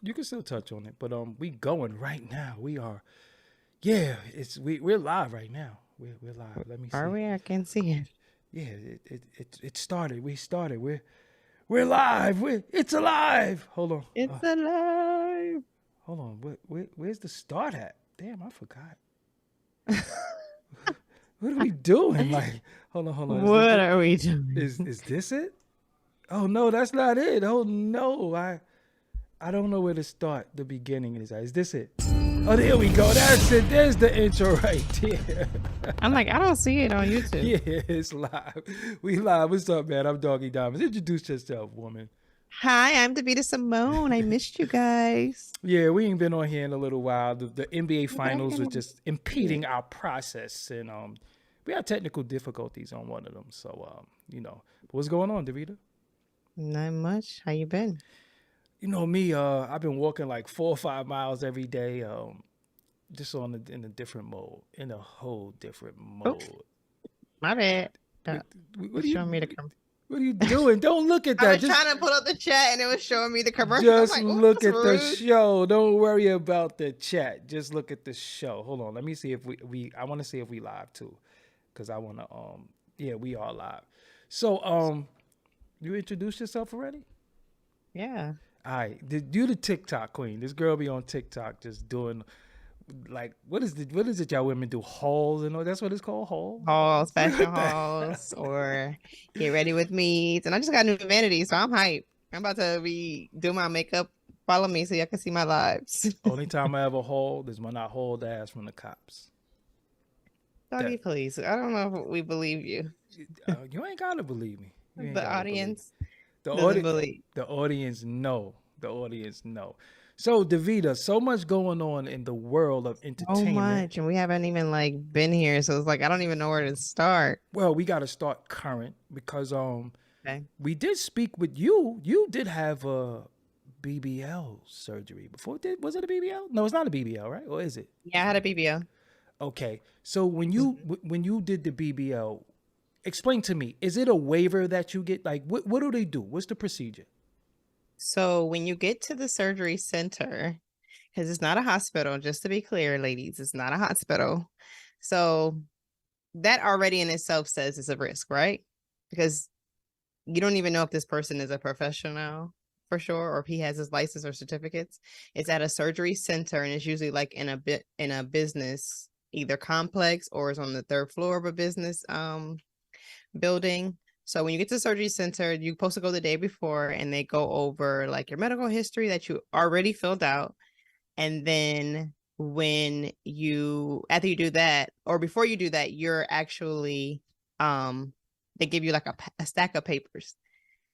You can still touch on it, but we going right now. We are. Yeah, we're live right now. We're live. Let me Are see. we? I can't see it. Yeah, it started. We started. We're live. It's alive. Hold on. It's alive. Hold on. Where's the start at? Damn, I forgot. What are we doing? Like, hold on. What are we doing? Is this it? Oh no, that's not it. Oh no, I don't know where to start. The beginning is this it? Oh, there we go. That's it. There's the intro right there. I'm like, I don't see it on YouTube. Yeah, it's live. We live. What's up, man? I'm Doggie Diamonds. Introduce yourself, woman. Hi, I'm Davita Simone. I missed you guys. Yeah, we ain't been on here in a little while. The NBA We're back Finals in was a just impeding our process, and we had technical difficulties on one of them. So what's going on, Davita? Not much. How you been? You know me. I've been walking like 4 or 5 miles every day. Just in a different mode, in a whole different Oh, mode. my bad. What, Uh, what it's are you? showing me the com- What are you doing? Don't look at I that. was Just trying to pull up the chat and it was showing me the commercials. I'm just like, oh, look that's at the rude. show. Don't worry about the chat. Just look at the show. Hold on. Let me see if we I want to see if we live too, because I want to yeah, we are live. So you introduced yourself already? Yeah. All right. You the TikTok queen. This girl be on TikTok just doing like what is it y'all women do, hauls and all? That's what it's called, hauls. Hauls, fashion What the hauls, or get ready with me. And I just got new vanity, so I'm hyped. I'm about to be do my makeup. Follow me so y'all can see my lives. Only time I ever hauled is when I hauled ass from the cops. Doggy, That please. I don't know if we believe you. you ain't gotta believe me. You ain't The gotta believe me. audience The doesn't audi- believe. the audience know. The audience know. So Davita, so much going on in the world of So entertainment. much, and we haven't even like been here, so it's like I don't even know where to start. Well, we got to start current because Okay. we did speak with you. You did have a BBL surgery before. Was it a BBL? No, it's not a BBL, right? Or is it? Yeah, I had a BBL. Okay. So Mhm. when you did the BBL, explain to me, is it a waiver that you get? Like, what do they do? What's the procedure? So when you get to the surgery center, because it's not a hospital, just to be clear, ladies, it's not a hospital. So that already in itself says it's a risk, right? Because you don't even know if this person is a professional for sure, or if he has his license or certificates. It's at a surgery center, and it's usually like in a business, either complex or it's on the third floor of a business building. So when you get to the surgery center, you're supposed to go the day before, and they go over like your medical history that you already filled out, and then when you after you do that or before you do that, you're actually they give you like a stack of papers.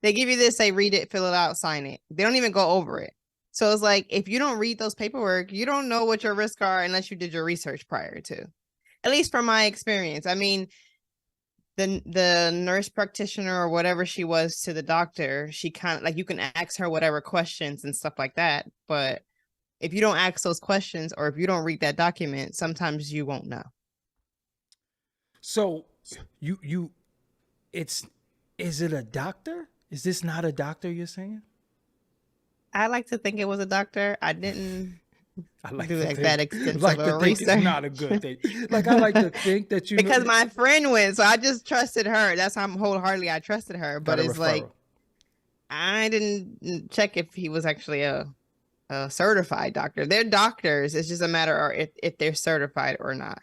They give you this, say read it, fill it out, sign it. They don't even go over it. So it's like if you don't read those paperwork, you don't know what your risks are unless you did your research prior to. At least from my experience. I mean, the nurse practitioner or whatever she was to the doctor, she kind of like you can ask her whatever questions and stuff like that, but if you don't ask those questions or if you don't read that document, sometimes you won't know. So you it's is it a doctor? Is this not a doctor you're saying? I like to think it was a doctor. I didn't I like do to like that think extensive like to of think it's research not a good thing. Like I like to think that you know because my friend went, so I just trusted her. That's how I'm wholeheartedly I trusted her. got But a it's like referral. I didn't check if he was actually a certified doctor. They're doctors. It's just a matter of if they're certified or not.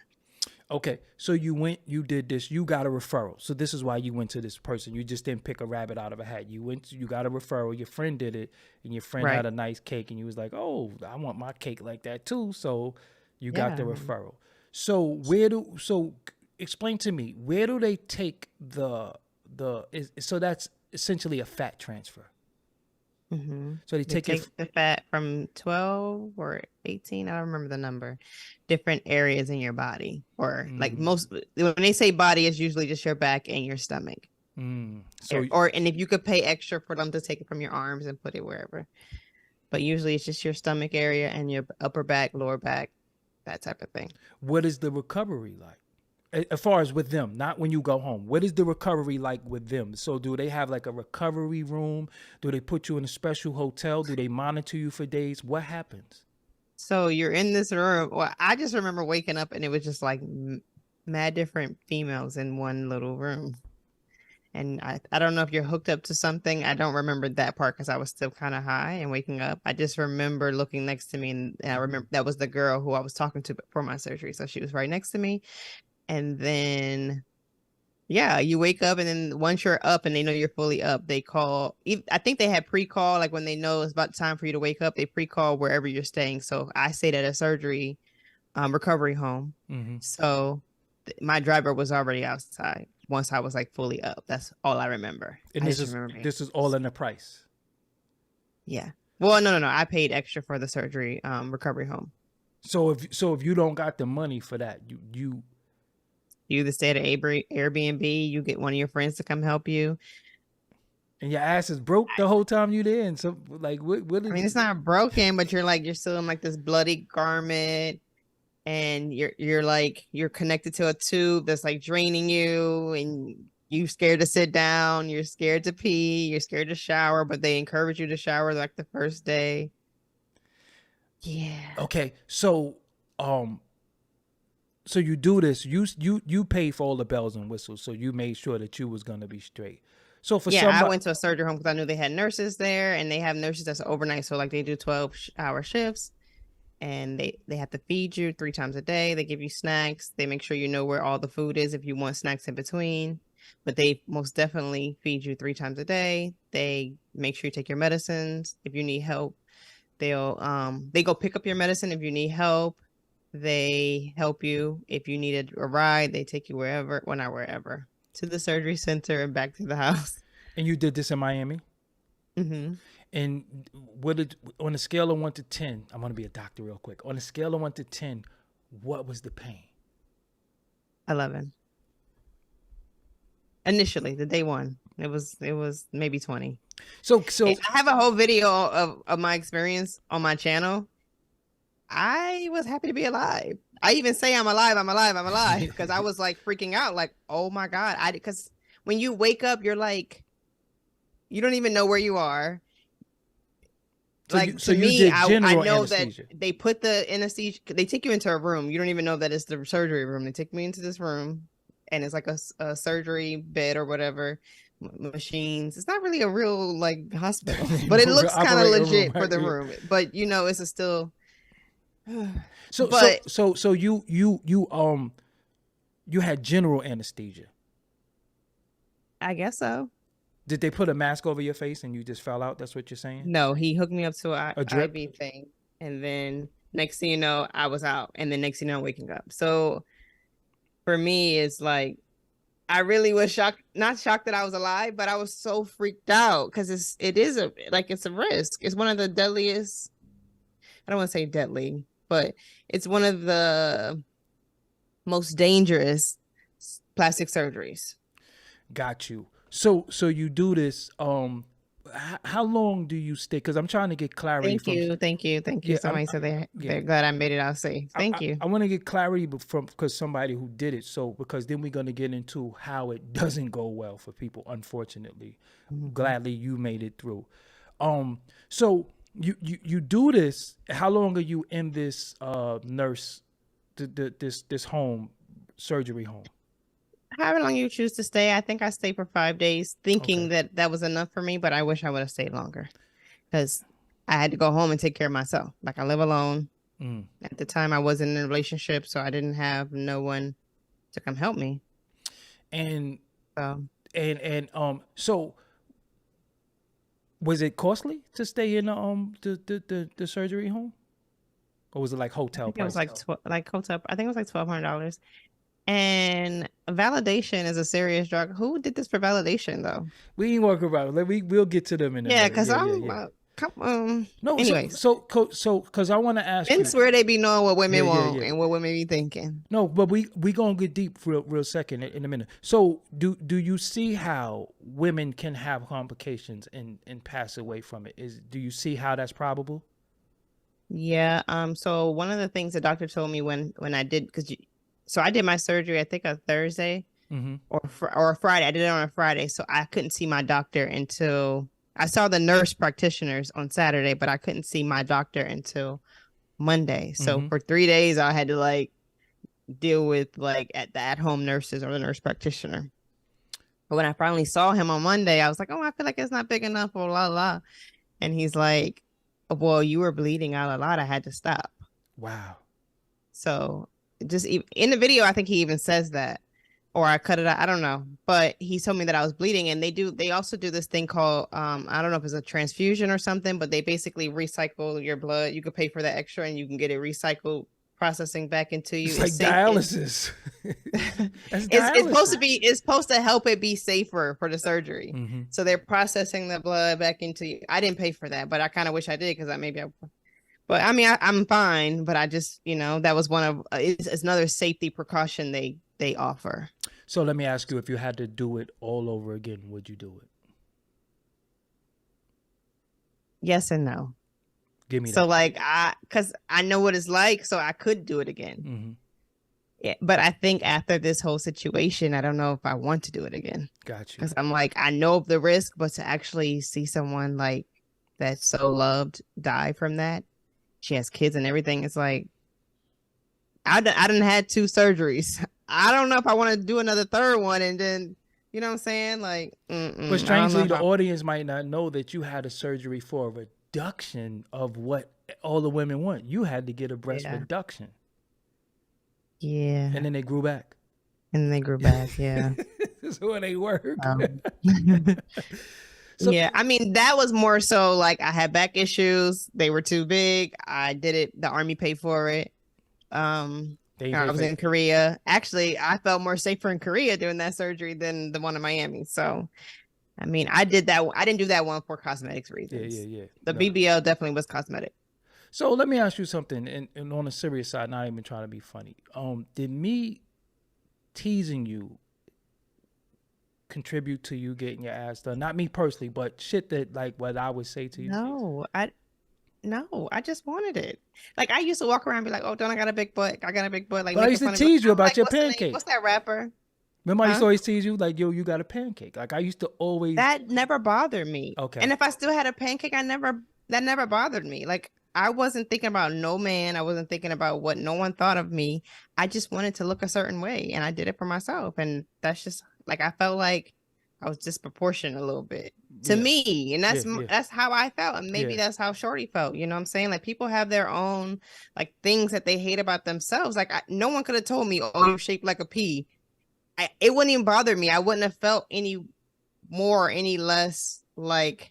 Okay, so you went, you did this, you got a referral. So this is why you went to this person. You just didn't pick a rabbit out of a hat. You got a referral. Your friend did it, and your friend had Right. a nice cake, and you was like, "Oh, I want my cake like that too." So you got the Yeah. referral. So explain to me, where do they take so that's essentially a fat transfer. Mm-hmm. So they They take your take the fat from 12 or 18, I don't remember the number, different areas in your body. Or like mm, most, when they say body, it's usually just your back and your stomach. so And if you could pay extra for them to take it from your arms and put it wherever. But usually it's just your stomach area and your upper back, lower back, that type of thing. what is the recovery like? As far as with them, not when you go home. What is the recovery like with them? So do they have like a recovery room? Do they put you in a special hotel? Do they monitor you for days? What happens? So you're in this room. Well, I just remember waking up and it was just like mad different females in one little room. And I don't know if you're hooked up to something. I don't remember that part because I was still kind of high and waking up. I just remember looking next to me, and I remember that was the girl who I was talking to for my surgery. So she was right next to me. And then, yeah, you wake up, and then once you're up and they know you're fully up, they call. I think they had pre-call, like when they know it's about time for you to wake up, they pre-call wherever you're staying. So I stayed at a surgery recovery home. Mm-hmm. So my driver was already outside once I was like fully up. That's all I remember. And I just remember this is all in the price. Yeah. Well, no. I paid extra for the surgery recovery home. So if you don't got the money for that, you either stay at an Airbnb, you get one of your friends to come help you. and your ass is broke the whole time you there. And so like what is I mean, it's not broken, but you're still in like this bloody garment, and you're connected to a tube that's like draining you, and you're scared to sit down, you're scared to pee, you're scared to shower, but they encourage you to shower like the first day. Yeah. Okay. So you do this. You pay for all the bells and whistles. So you made sure that you was gonna be straight. So for I went to a surgery home because I knew they had nurses there, and they have nurses that's overnight. So like they do 12-hour shifts, and they have to feed you 3 times a day. They give you snacks. They make sure you know where all the food is if you want snacks in between. But they most definitely feed you 3 times a day. They make sure you take your medicines. If you need help, they go pick up your medicine if you need help. They help you if you needed a ride. They take you wherever, well, not wherever, to the surgery center and back to the house. And you did this in Miami? Mm-hmm. And on a scale of 1 to 10, I'm gonna be a doctor real quick. On a scale of 1 to 10, what was the pain? 11. Initially, the day one, it was maybe 20. So I have a whole video of my experience on my channel. I was happy to be alive. I even say I'm alive because I was like freaking out, like, oh my God. Because when you wake up, you're like, you don't even know where you are. Like, to me, I know anesthesia. That they put the anesthesia, they take you into a room. You don't even know that it's the surgery room. They take me into this room, and it's like a surgery bed or whatever, machines. It's not really a real like hospital, but it looks kind of legit for the room. But you know, it's still. So you had general anesthesia. I guess so. Did they put a mask over your face and you just fell out? That's what you're saying? No, he hooked me up to a drip IV thing, and then next thing you know, I was out, and then next thing you know, I'm waking up. So for me, it's like I really was shocked, not shocked that I was alive, but I was so freaked out because it is a risk. It's one of the deadliest. I don't want to say deadly, but it's one of the most dangerous plastic surgeries. Got you. So you do this. How long do you stay? Because I'm trying to get clarity. Thank you. Yeah, somebody said they're glad I made it out safe. Thank you. I want to get clarity because somebody who did it. So because then we're gonna get into how it doesn't go well for people. Unfortunately, gladly you made it through. So you do this. How long are you in this this home, surgery home? However long you choose to stay. I think I stayed for 5 days thinking that was enough for me, but I wish I would have stayed longer because I had to go home and take care of myself. Like, I live alone. At the time I wasn't in a relationship, so I didn't have no one to come help me. And so was it costly to stay in the surgery home? Or was it like hotel price? It was like hotel. I think it was like $1,200. And validation is a serious drug. Who did this for validation, though? We ain't working about it. We'll get to them in a minute. Because come on. No, anyways. So because I want to ask you. It's where they be knowing what women want and what women be thinking. No, but we gonna get deep real second in a minute. So do you see how women can have complications and pass away from it? Do you see how that's probable? Yeah. So one of the things the doctor told me when I did, because So I did my surgery, I think, on Thursday Mm-hmm. or a Friday. I did it on a Friday, so I couldn't see my doctor until I saw the nurse practitioners on Saturday, but I couldn't see my doctor until Monday. So Mm-hmm. for 3 days, I had to like deal with like at the at-home nurses or the nurse practitioner. But when I finally saw him on Monday, I was like, "Oh, I feel like it's not big enough," or la la. And he's like, "Well, you were bleeding out a lot. I had to stop." Wow. So just in the video, I think he even says that, or I cut it out. I don't know, but he told me that I was bleeding, and they also do this thing called I don't know if it's a transfusion or something, but they basically recycle your blood. You could pay for that extra, and you can get it recycled processing back into you. It's It's like safe. dialysis. That's It's supposed to dialysis. be. It's supposed to help it be safer for the surgery. Mm-hmm. So they're processing the blood back into you. I didn't pay for that, but I kind of wish I did because I. But I mean, I'm fine. But I just, that was one of it's another safety precaution they offer. So let me ask you, if you had to do it all over again, would you do it? Yes and no. Give me So that. like because I know what it's like, so I could do it again. Mm-hmm. Yeah, but I think after this whole situation, I don't know if I want to do it again Got you. because I'm like I know of the risk, but to actually see someone like that's so loved die from that, she has kids and everything. It's like I done had 2 surgeries. I don't know if I want to do another third one, and then you know what I'm saying, like. But I don't know strangely, if the I. audience might not know that you had a surgery for a reduction of what all the women want. You had to get a breast Yeah. reduction, Yeah. and then they grew back. And they grew back. Yeah. So it ain't work. So, Yeah. I mean, that was more so like I had back issues. They were too big. I did it. The army paid for it. they I pay was for in Korea. Actually, I felt more safer in Korea doing that surgery than the one in Miami. So, I mean, I did that. I didn't do that one for cosmetics reasons. Yeah. The No. BBL definitely was cosmetic. So let me ask you something, and on a serious side, not even trying to be funny. Did me teasing you contribute to you getting your ass done? Not me personally, but shit that like what I would say to you. No, I just wanted it. Like I used to walk around and be like, "Oh, don't I got a big butt? I got a big butt." Like But I making used to fun of it. tease you I'm about like, your what's the name? pancake. What's that rapper? Remember, I used Huh? to always tease you like, "Yo, you got a pancake." Like I used to always. That never bothered me. Okay. And if I still had a pancake, that never bothered me. Like I wasn't thinking about no man. I wasn't thinking about what no one thought of me. I just wanted to look a certain way, and I did it for myself. And that's just like I felt like I was disproportionate a little bit to Yeah. me, and Yeah. that's how I felt, and maybe Yeah. that's how Shorty felt. You know what I'm saying? Like people have their own like things that they hate about themselves. Like no one could have told me, "Oh, you're shaped like a pea." It wouldn't even bother me. I wouldn't have felt any more or any less like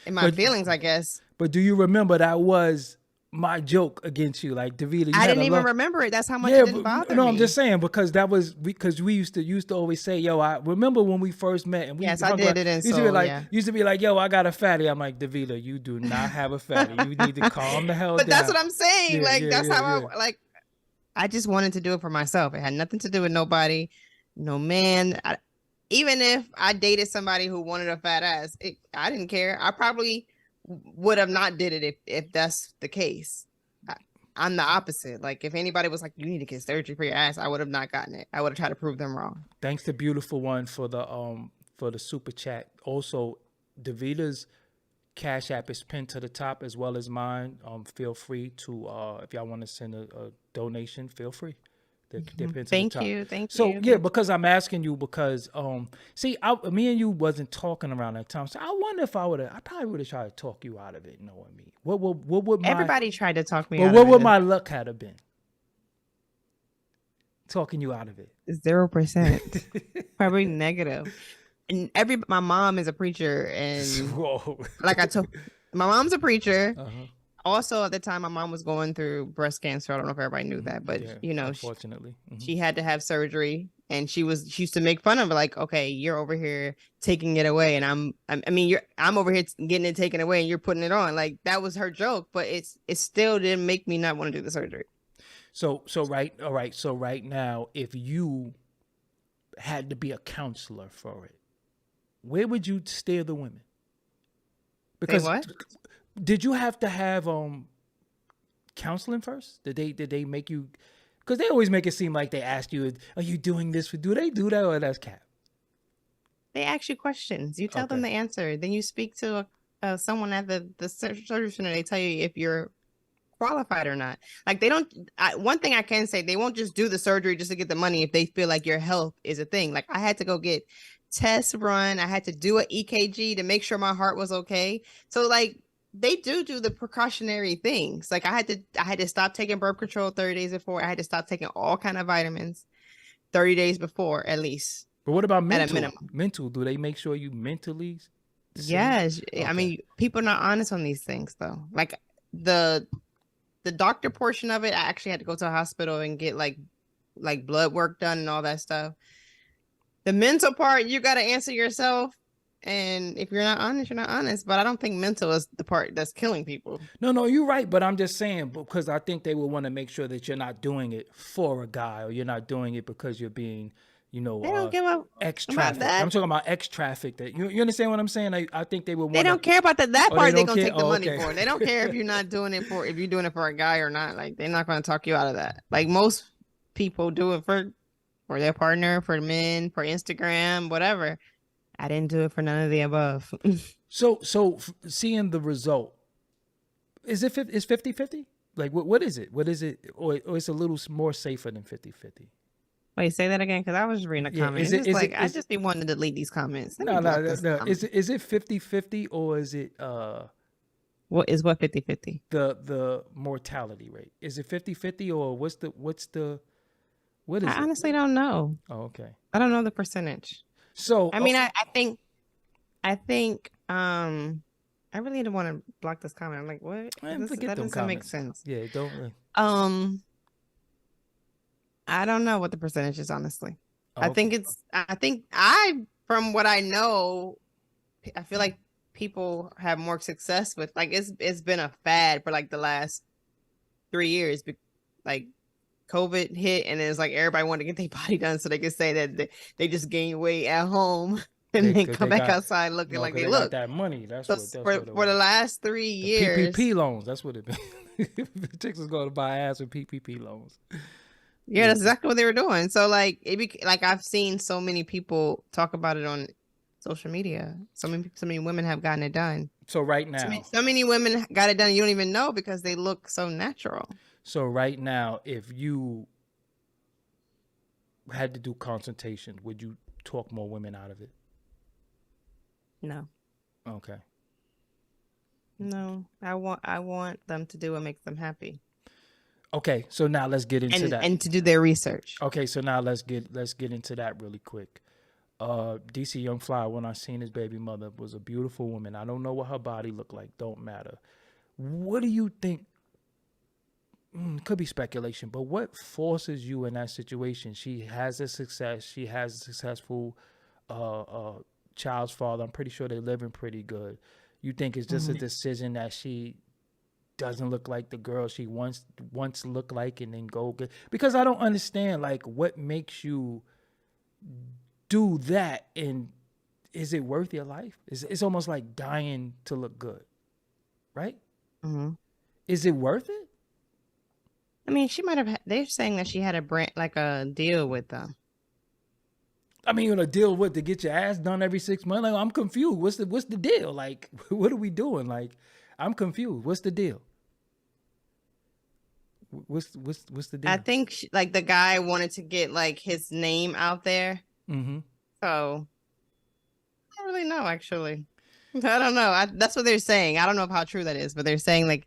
in my But feelings, I guess. but do you remember that was my joke against you? Like Davida, you I had didn't a even love. remember it. That's how much Yeah, it didn't bother no, I'm me. just saying because that was because we used to always say, "Yo, I remember when we first met and we Yes, I hung did around." it in Seoul, yeah. Used to be like, "Yo, I got a fatty." I'm like, Davida, you do not have a fatty. You need to calm the hell But that's down. what I'm saying. Like that's how Yeah. I just wanted to do it for myself. It had nothing to do with nobody, no man. Even if I dated somebody who wanted a fat ass, I didn't care. I probably would have not did it if that's the case. I'm the opposite. Like if anybody was like, "You need to get surgery for your ass," I would have not gotten it. I would have tried to prove them wrong. Thanks to Beautiful One for the super chat. Also, Davida's Cash App is pinned to the top as well as mine. Feel free to if y'all want to send a donation, feel free. They're pinned to the Thank top. you. Thank So you. yeah, because I'm asking you because see, me and you wasn't talking around that time. So I wonder if I probably would have tried to talk you out of it, knowing me. What would my Everybody tried to talk me but out what of would it. my luck have been? Talking you out of it. 0%. Probably negative. And my mom is a preacher, and Whoa. like I told, my mom's a preacher. Uh-huh. Also, at the time, my mom was going through breast cancer. I don't know if everybody knew that, but Yeah, unfortunately, she had to have surgery, and she used to make fun of her, like, "Okay, you're over here taking it away, and I'm over here getting it taken away, and you're putting it on." Like that was her joke, but it still didn't make me not want to do the surgery. So right now, if you had to be a counselor for it, where would you steer the women? Because what? Did you have to have counseling first? Did they make you Because they always make it seem like they ask you, "Are you doing this for?" Do they do that, or that's cap? They ask you questions. You tell them the answer. Then you speak to someone at the surgery center. They tell you if you're qualified or not. Like they don't. One thing I can say, they won't just do the surgery just to get the money if they feel like your health is a thing. Like I had to go get tests run. I had to do an EKG to make sure my heart was okay. So like they do the precautionary things. Like I had to stop taking birth control 30 days before. I had to stop taking all kind of vitamins 30 days before at least. But what about At a mental? minimum. Mental? Do they make sure you mentally? Yes. Okay. I mean, people are not honest on these things though. Like the doctor portion of it, I actually had to go to a hospital and get like blood work done and all that stuff. The mental part, you got to answer yourself. And if you're not honest, you're not honest. But I don't think mental is the part that's killing people. No, you're right. But I'm just saying, because I think they will want to make sure that you're not doing it for a guy, or you're not doing it because you're being, they don't give up ex-traffic. I'm talking about ex-traffic. That you understand what I'm saying? I think they will. They don't care about that part. They're gonna take the money for. They don't care if you're not doing it for if you're doing it for a guy or not. Like they're not gonna talk you out of that. Like most people do it for their partner, for men, for Instagram, whatever. I didn't do it for none of the above. So seeing the result, is 50-50? Like what is it? What is it? Or it's a little more safer than 50-50? Wait, say that again, because I was just reading a comment. I just be wanting to delete these comments. No. Is it 50-50 or is it what is 50-50? The mortality rate. Is it 50-50 or what is it? I honestly don't know. Oh, okay. I don't know the percentage. So I mean, I think I really don't want to block this comment. I'm like, what? That doesn't make sense. Yeah, don't really. I don't know what the percentage is, honestly. Okay. I think from what I know, I feel like people have more success with, like, it's been a fad for like the last 3 years. Like COVID hit and it's like everybody wanted to get their body done so they could say that they just gained weight at home and then come back outside looking like they look. That money. That's so what for the last 3 years. PPP loans. That's what it means. Chicks is going to buy ass with PPP loans. Yeah, that's exactly what they were doing. So like I've seen so many people talk about it on social media. So many women have gotten it done. So right now, so many women got it done. You don't even know because they look so natural. So right now, if you had to do consultation, would you talk more women out of it? No. Okay. No, I want them to do what makes them happy. Okay, so now let's get into that. And to do their research. Okay, so now let's get into that really quick. DC Young Fly, when I seen his baby mother, was a beautiful woman. I don't know what her body looked like. Don't matter. What do you think? Could be speculation, but what forces you in that situation? She has a success. She has a successful child's father. I'm pretty sure they're living pretty good. You think it's just a decision that she doesn't look like the girl she once looked like and then go get? Because I don't understand, like, what makes you do that, and is it worth your life? It's almost like dying to look good, right? Mm-hmm. Is it worth it? I mean, she might have. They're saying that she had a deal with them. I mean, a deal with to get your ass done every 6 months. Like, I'm confused. What's the deal? Like, what are we doing? Like, I'm confused. What's the deal? What's the deal? I think like the guy wanted to get like his name out there. Mm-hmm. So I don't really know, actually. I don't know. That's what they're saying. I don't know how true that is, but they're saying like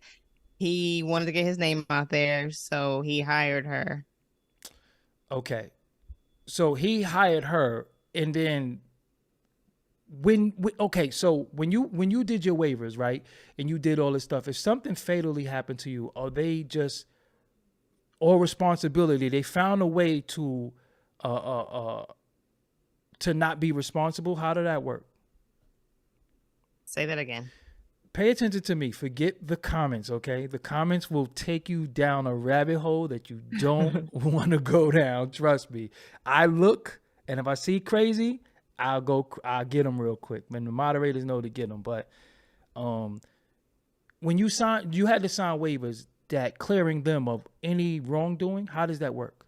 he wanted to get his name out there, so he hired her. Okay. So he hired her, and then so when you did your waivers, right, and you did all this stuff, if something fatally happened to you, are they just all responsibility? They found a way to not be responsible. How did that work? Say that again. Pay attention to me. Forget the comments, okay? The comments will take you down a rabbit hole that you don't want to go down. Trust me. I look, and if I see crazy, I'll get them real quick. When the moderators know to get them. But when you had to sign waivers, that clearing them of any wrongdoing? How does that work?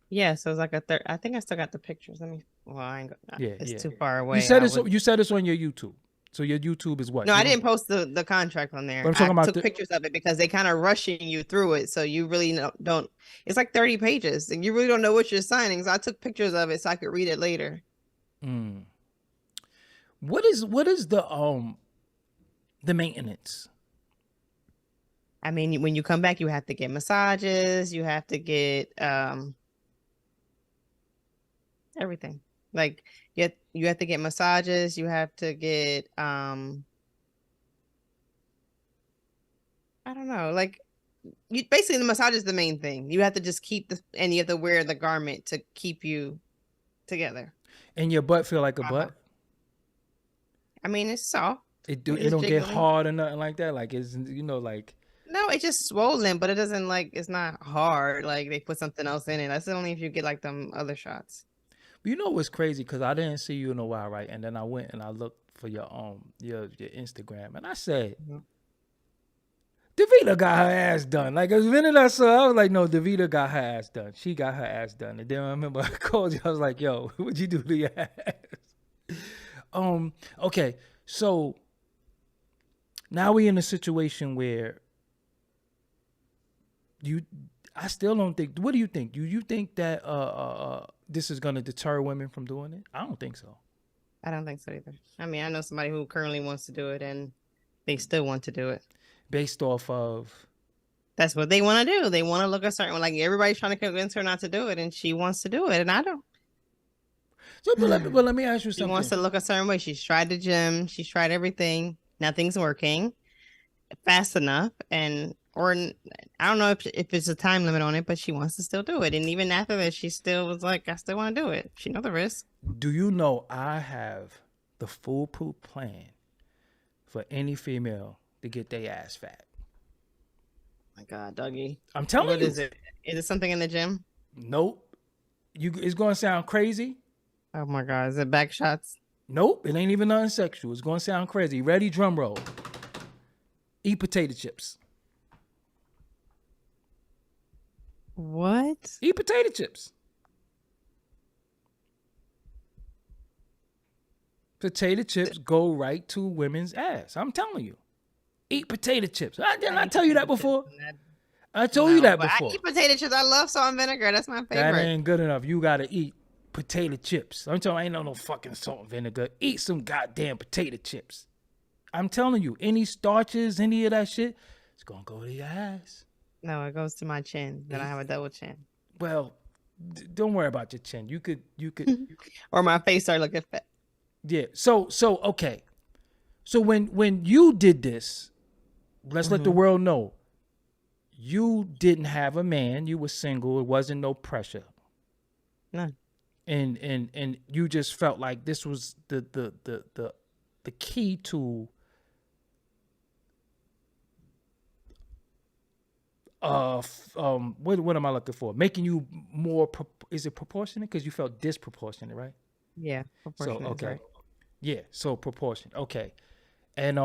Yeah, so it's like a third. I think I still got the pictures. Let me. Well, I ain't. Yeah, It's yeah. too far away. You said it's you said it's on your YouTube. So your YouTube is what? No, I didn't post the contract on there. But I'm I talking about took pictures of it because they kind of rushing you through it, so you really don't. It's like 30 pages, and you really don't know what you're signing. So I took pictures of it so I could read it later. What is the maintenance? I mean, when you come back, you have to get massages. You have to get everything. Like you have to get massages. You have to get I don't know, like you basically the massage is the main thing. You have to just keep and you have to wear the garment to keep you together. And your butt feel like a butt? I mean, it's soft. It don't get hard or nothing like that. Like it's like. No, it's just swollen, but it doesn't it's not hard. Like they put something else in it. That's only if you get like them other shots. You know what's crazy? Because I didn't see you in a while, right? And then I went and I looked for your Instagram, and I said, Davita got her ass done. Like, as minute I saw, I was like, no, Davita got her ass done. She got her ass done. And then I remember I called you. I was like, yo, what'd you do to your ass? Okay, so now we in a situation where I still don't think. What do you think? Do you think that this is going to deter women from doing it? I don't think so. I don't think so either. I mean, I know somebody who currently wants to do it, and they still want to do it based off of. That's what they want to do. They want to look a certain way. Like everybody's trying to convince her not to do it, and she wants to do it, and I don't. So, but let me ask you something. She wants to look a certain way. She's tried the gym. She's tried everything. Nothing's working fast enough, or I don't know if it's a time limit on it, but she wants to still do it. And even after that, she still was like, I still want to do it. She knows the risk. Do you know I have the foolproof plan for any female to get their ass fat? Oh my God, Doggie. I'm telling you. What is it? Is it something in the gym? Nope. It's going to sound crazy. Oh my God. Is it back shots? Nope. It ain't even nothing sexual. It's going to sound crazy. Ready? Drum roll. Eat potato chips. What? Eat potato chips. Potato chips go right to women's ass. I'm telling you. Eat potato chips. Didn't I tell you that before? I told you that before. I eat potato chips. I love salt and vinegar. That's my favorite. That ain't good enough. You got to eat potato chips. I'm telling you, ain't no fucking salt and vinegar. Eat some goddamn potato chips. I'm telling you, any starches, any of that shit, it's going to go to your ass. No, it goes to my chin. Then I have a double chin. Well, don't worry about your chin. You could. Or my face start looking fat. Yeah. So okay. So when you did this, let's let the world know, you didn't have a man. You were single. It wasn't no pressure. None. And you just felt like this was the key to what am I looking for? Making you more is it proportionate? Because you felt disproportionate, right? Yeah, proportionate. So okay. Right. Yeah, so proportionate. Okay. And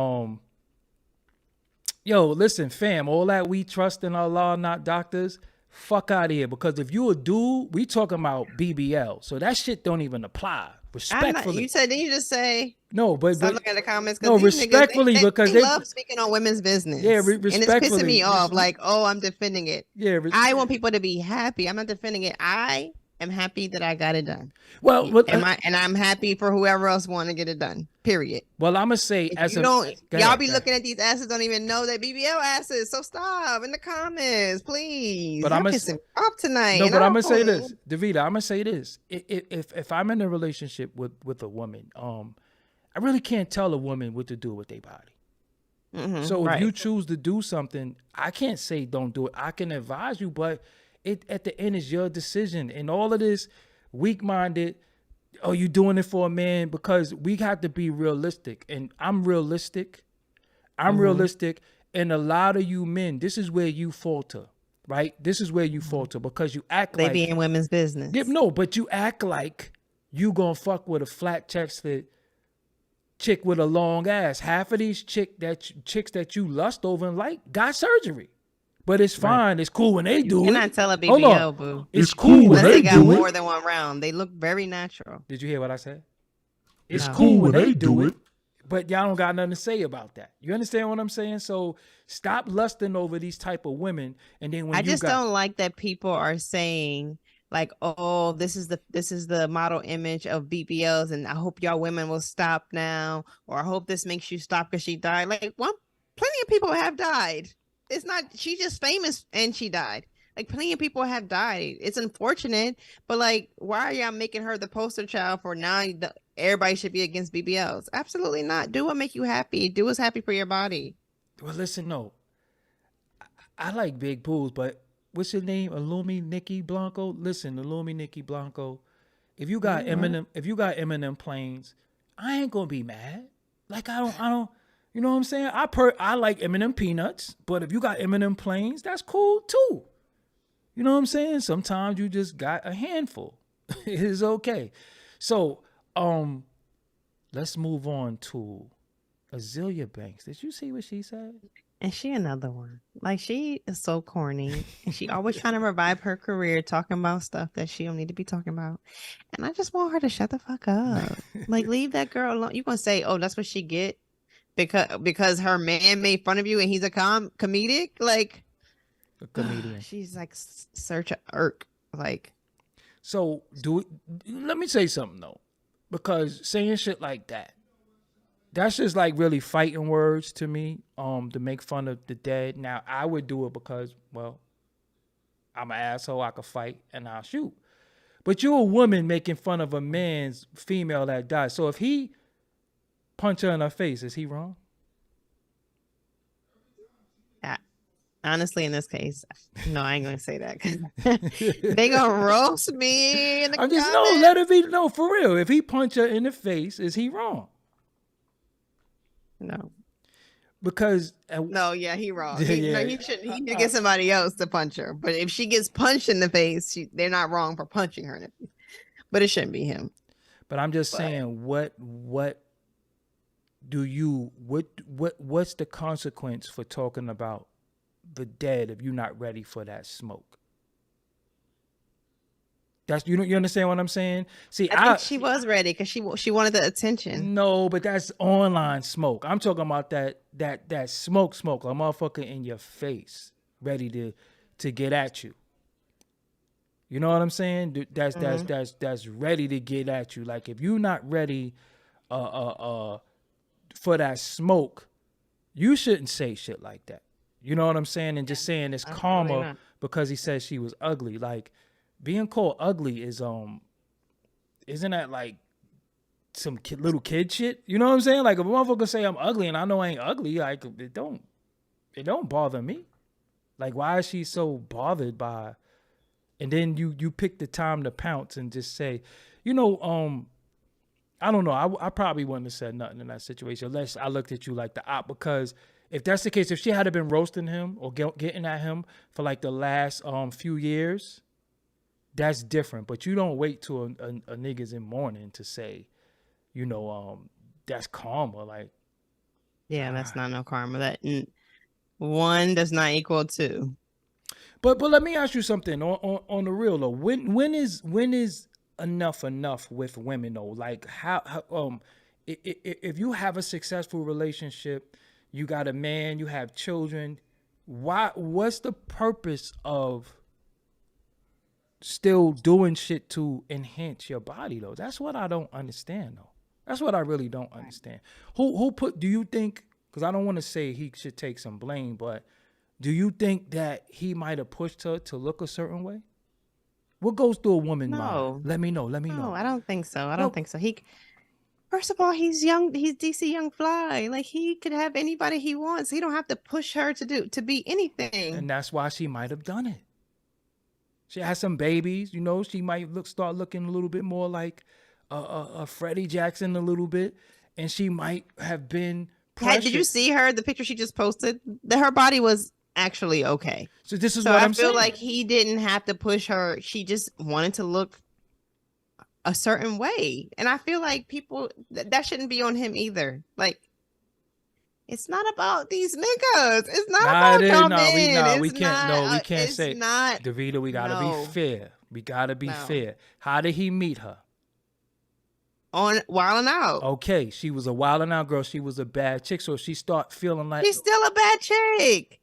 yo, listen, fam, all that we trust in Allah, not doctors, fuck out of here. Because if you a dude, we talking about BBL. So that shit don't even apply. Respectfully. Didn't you just say no, but stop looking at the comments? No, respectfully, because they love speaking on women's business. Yeah, respectfully. And it's pissing me off. Like, oh, I'm defending it. Yeah, I want people to be happy. I'm not defending it. I am happy that I got it done. Well, and I'm happy for whoever else want to get it done. Period. Well, I'm gonna say y'all be looking at these asses, don't even know that BBL asses. So stop in the comments, please. But I'm pissing me off tonight. No, but I'm gonna say this, Davita. I'm gonna say this. If I'm in a relationship with a woman, I really can't tell a woman what to do with their body. Mm-hmm, so if you choose to do something, I can't say don't do it. I can advise you, but it at the end is your decision. And all of this weak-minded, oh, you doing it for a man, because we have to be realistic. And I'm realistic. Realistic. And a lot of you men, this is where you falter, right? This is where you falter because you act like they be in women's business. No, but you act like you gonna fuck with a flat chested chick with a long ass. Half of these chicks that you lust over and like got surgery. But it's fine. Right. It's cool when they do it. You cannot tell a BBL, boo. It's cool when they got more than one round. They look very natural. Did you hear what I said? It's cool when they do it. But y'all don't got nothing to say about that. You understand what I'm saying? So stop lusting over these type of women. And then when I just don't like that people are saying like, oh, this is the model image of BBLs, and I hope y'all women will stop now, or I hope this makes you stop because she died. Like, well, plenty of people have died. It's not, she's just famous and she died. Like, plenty of people have died. It's unfortunate, but like, why are y'all making her the poster child for now? Everybody should be against BBLs. Absolutely not. Do what make you happy. Do what's happy for your body. Well, listen, no. I like big pools, but what's your name? Illumi Nikki Blanco? Listen, Illumi Nikki Blanco. If you got Eminem planes, I ain't gonna be mad. Like, I don't. You know what I'm saying? I like Eminem peanuts, but if you got Eminem planes, that's cool too. You know what I'm saying? Sometimes you just got a handful. It is okay. So, let's move on to Azealia Banks. Did you see what she said? And she another one. Like, she is so corny. And she always trying to revive her career, talking about stuff that she don't need to be talking about. And I just want her to shut the fuck up. Like, leave that girl alone. You gonna say, oh, that's what she get because her man made fun of you and he's a comedic? Like, a comedian. She's like such a irk. Like, so let me say something though, because saying shit like that, that's just like really fighting words to me, to make fun of the dead. Now, I would do it because, well, I'm an asshole, I could fight and I'll shoot. But you're a woman making fun of a man's female that died. So if he punch her in her face, is he wrong? Honestly, in this case, no, I ain't gonna say that because they gonna roast me in the comments. Let it be. No, for real. If he punch her in the face, is he wrong? No, because he wrong. He shouldn't. He should get somebody else to punch her. But if she gets punched in the face, they're not wrong for punching her in the face. But it shouldn't be him. But I'm just saying, what's the consequence for talking about the dead if you're not ready for that smoke? That's you understand what I'm saying? See, I think she was ready because she wanted the attention. No, but that's online smoke. I'm talking about that smoke, a motherfucker in your face, ready to get at you. You know what I'm saying? That's ready to get at you. Like, if you're not ready for that smoke, you shouldn't say shit like that. You know what I'm saying? And just saying it's karma because he said she was ugly. Like, being called ugly is isn't that like some little kid shit? You know what I'm saying? Like, if a motherfucker say I'm ugly and I know I ain't ugly, like, it don't bother me. Like, why is she so bothered by? And then you pick the time to pounce and just say, I don't know. I probably wouldn't have said nothing in that situation unless I looked at you like the op, because if that's the case, if she had been roasting him or getting at him for like the last few years, that's different. But you don't wait till a nigga's in mourning to say, that's karma. Like, yeah, that's not no karma. That one does not equal two. But let me ask you something on the real though. When is enough with women though? Like, how if you have a successful relationship, you got a man, you have children, what's the purpose of still doing shit to enhance your body though? That's what I don't understand though. That's what I really don't understand. Do you think, because I don't want to say he should take some blame, but do you think that he might have pushed her to look a certain way? What goes through a woman's mind? Let me know. No, I don't think so. I don't think so. First of all, he's young. He's DC Young Fly. Like, he could have anybody he wants. He don't have to push her to be anything. And that's why she might have done it. She has some babies. She might start looking a little bit more like Freddie Jackson a little bit, and she might have been pressured. Did you see the picture she just posted? Her body was actually okay. So this is what I'm saying. I feel like he didn't have to push her. She just wanted to look a certain way. And I feel like people that shouldn't be on him either. Like, it's not about these niggas. It's not Nah, it about is. y'all No, men. we It's can't. not. No, we can't It's say, not. Davita. We gotta be No, fair. We gotta be no. fair. How did he meet her? On Wild 'N Out. Okay, she was a wild and out girl. She was a bad chick, so she start feeling like, She's still a bad chick.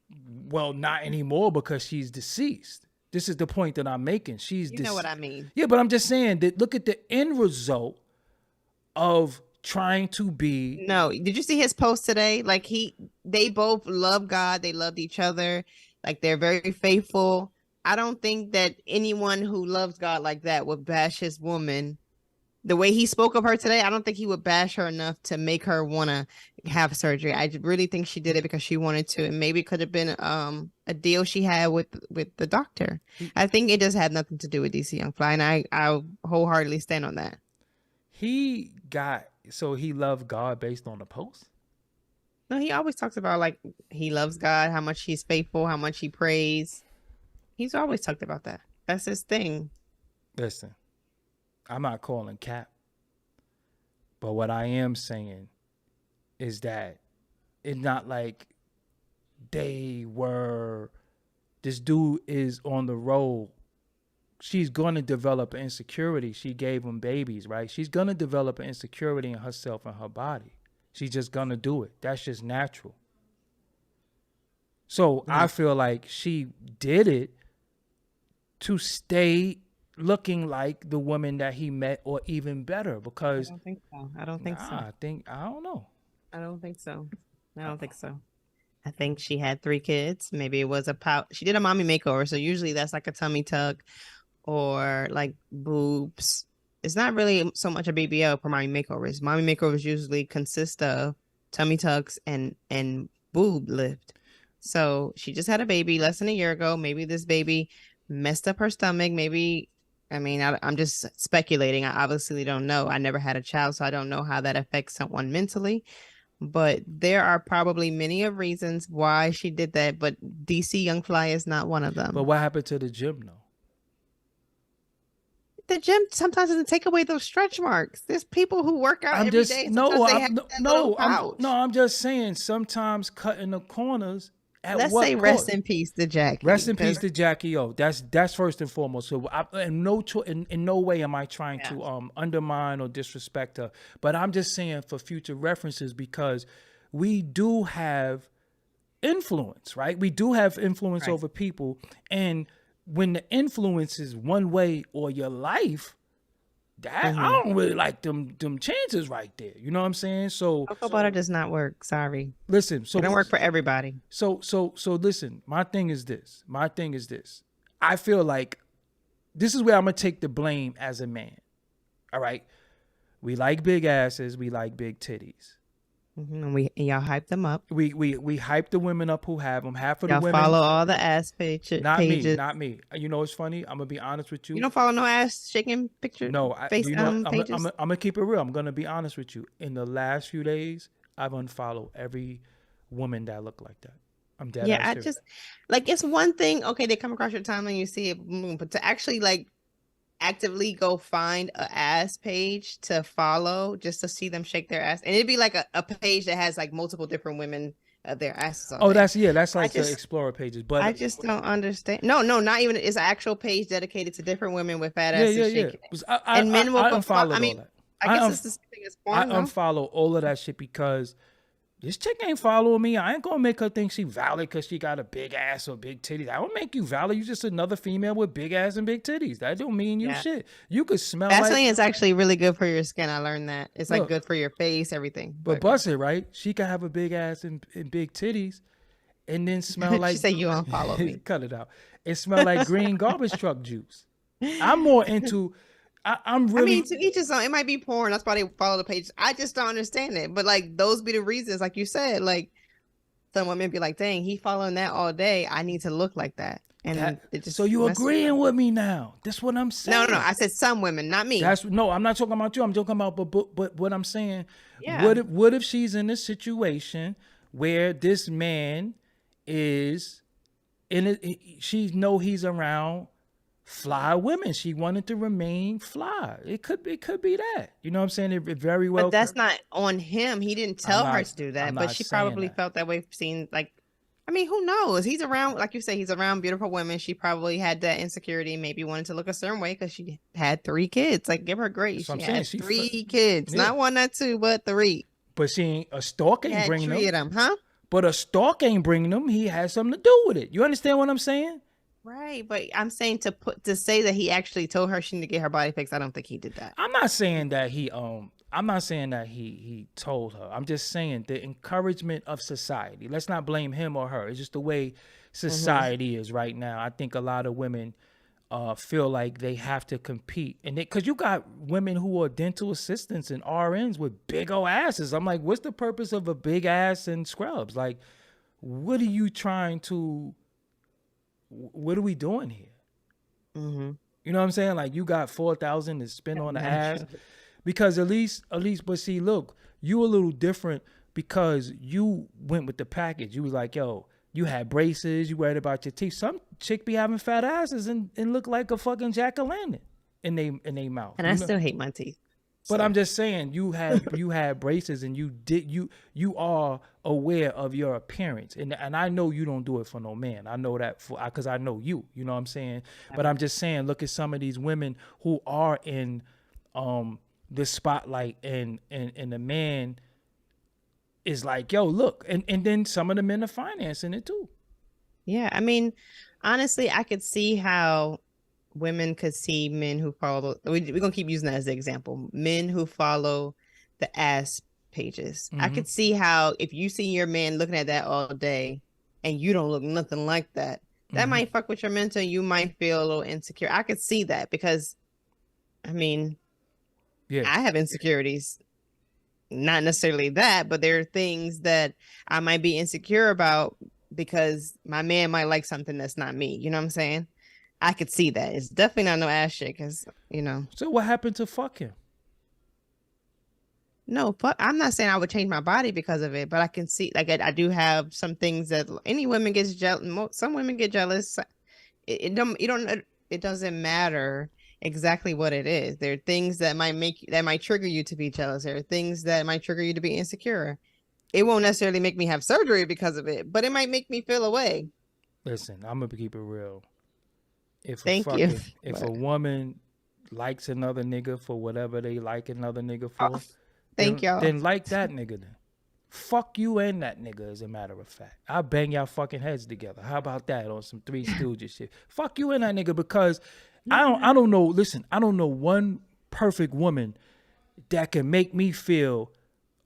well, not anymore because she's deceased. This is the point that I'm making. She's You know what I mean? Yeah, but I'm just saying that look at the end result of trying to be. No, did you see his post today? Like they both love God. They loved each other. Like they're very faithful. I don't think that anyone who loves God like that would bash his woman. The way he spoke of her today, I don't think he would bash her enough to make her want to have surgery. I really think she did it because she wanted to, and maybe it could have been a deal she had with the doctor. I think it just had nothing to do with DC Young Fly, and I wholeheartedly stand on that. He loved God based on the post? No, he always talks about like he loves God, how much he's faithful, how much he prays. He's always talked about that. That's his thing. Listen, I'm not calling cap, but what I am saying is that it's not like this dude is on the road. She's going to develop an insecurity. She gave him babies, right? She's going to develop an insecurity in herself and her body. She's just going to do it. That's just natural. So I feel like she did it to stay looking like the woman that he met, or even better, because I don't think so. I don't think so. I don't know. I don't think so. I don't think so. I think she had 3 kids. Maybe it was she did a mommy makeover. So usually that's like a tummy tuck or like boobs. It's not really so much a BBL for mommy makeovers. Mommy makeovers usually consist of tummy tucks and boob lift. So she just had a baby less than a year ago. Maybe this baby messed up her stomach. Maybe, I mean, I'm just speculating. I obviously don't know. I never had a child, so I don't know how that affects someone mentally. But there are probably many of reasons why she did that. But DC Young Fly is not one of them. But what happened to the gym, though? The gym sometimes doesn't take away those stretch marks. There's people who work out every day. I'm just saying sometimes cutting the corners. Let's say rest in peace to Jackie. Rest in peace to Jackie O. That's first and foremost. So in no way am I trying to undermine or disrespect her. But I'm just saying for future references, because we do have influence, right? We do have influence over people, and when the influence is one way or your life, that I don't really like them chances right there. You know what I'm saying? So cocoa butter does not work. Sorry. Listen, so it don't work for everybody. So listen, my thing is this. I feel like this is where I'm gonna take the blame as a man. All right. We like big asses, we like big titties. And y'all hype them up. We hype the women up who have them. Half of the women follow all the ass pages. Not me. You know what's funny? I'm gonna be honest with you. You don't follow no ass shaking picture. No, pages. I'm gonna keep it real. I'm gonna be honest with you. In the last few days, I've unfollowed every woman that looked like that. I'm dead. Yeah, I just like, it's one thing. Okay, they come across your timeline, you see it, but to actually like actively go find a ass page to follow just to see them shake their ass, and it'd be like a page that has like multiple different women their asses on. That's like the Explorer pages. But I just don't understand. No, not even. It's an actual page dedicated to different women with fat asses shaking. And men will unfollow. I mean, I guess it's the same thing as porn. I unfollow all of that shit because this chick ain't following me. I ain't gonna make her think she valid because she got a big ass or big titties. That don't make you valid. You just another female with big ass and big titties. That don't mean you shit. You could smell Vaseline is actually really good for your skin. I learned that. It's like good for your face, everything. But bust it, right? She could have a big ass and big titties and then smell like... She said you unfollow me. Cut it out. It smell like green garbage truck juice. I'm more into... I'm really... I mean, to each his own. It might be porn. That's why they follow the page. I just don't understand it. But like, those be the reasons. Like you said, like some women be like, dang, he following that all day. I need to look like that. And so you agreeing with me now? That's what I'm saying. No. I said some women, not me. No, I'm not talking about you. I'm talking about, but what I'm saying, what if she's in a situation where this man is in it, she know he's around fly women. She wanted to remain fly. It could be that. You know what I'm saying? It very well. But that's not on him. He didn't tell her to do I'm that, but not she saying probably that. felt that way. Seeing like, I mean, who knows? He's around, like you say, he's around beautiful women. She probably had that insecurity, maybe wanted to look a certain way because she had 3 kids. Like, give her grace. That's what She I'm saying. had 3 kids, Yeah. not 1, not 2, but 3. But a stalk He ain't had bringing 3 of them. them, huh? But a stalk ain't bringing them. He has something to do with it. You understand what I'm saying? Right, but I'm saying to say that he actually told her she need to get her body fixed. I don't think he did that. I'm not saying that he told her. I'm just saying the encouragement of society. Let's not blame him or her. It's just the way society is right now. I think a lot of women feel like they have to compete, and because you got women who are dental assistants and RNs with big old asses. I'm like, what's the purpose of a big ass and scrubs? Like, what are you trying to? What are we doing here? Mm-hmm. You know what I'm saying? Like, you got 4,000 to spend on the ass, because at least, but see, look, you a little different because you went with the package. You was like, yo, you had braces, you worried about your teeth. Some chick be having fat asses and look like a fucking jack-o'-lantern in they mouth. And I still hate my teeth. But I'm just saying, you had braces, and you are aware of your appearance, and I know you don't do it for no man. I know that because I know you. You know what I'm saying? But I'm just saying, look at some of these women who are in the spotlight, and the man is like, yo, look, and then some of the men are financing it too. Yeah, I mean, honestly, I could see how women could see men who follow, we're gonna keep using that as the example, men who follow the ass pages. I could see how if you see your man looking at that all day and you don't look nothing like that, that might fuck with your mental. You might feel a little insecure. I could see that because, I mean, I have insecurities. Not necessarily that, but there are things that I might be insecure about because my man might like something that's not me. You know what I'm saying? I could see that. It's definitely not no ass shit because, you know. So what happened to fuck him? No, fuck. I'm not saying I would change my body because of it, but I can see, like, I do have some things that any women gets jealous. Some women get jealous. It doesn't matter exactly what it is. There are things that might trigger you to be jealous. There are things that might trigger you to be insecure. It won't necessarily make me have surgery because of it, but it might make me feel away. Listen, I'm gonna keep it real. If a woman likes another nigga for whatever they like another nigga for, then like that nigga then. Fuck you and that nigga, as a matter of fact. I'll bang y'all fucking heads together. How about that on some Three Stooges shit? Fuck you and that nigga, because I don't know, listen, I don't know one perfect woman that can make me feel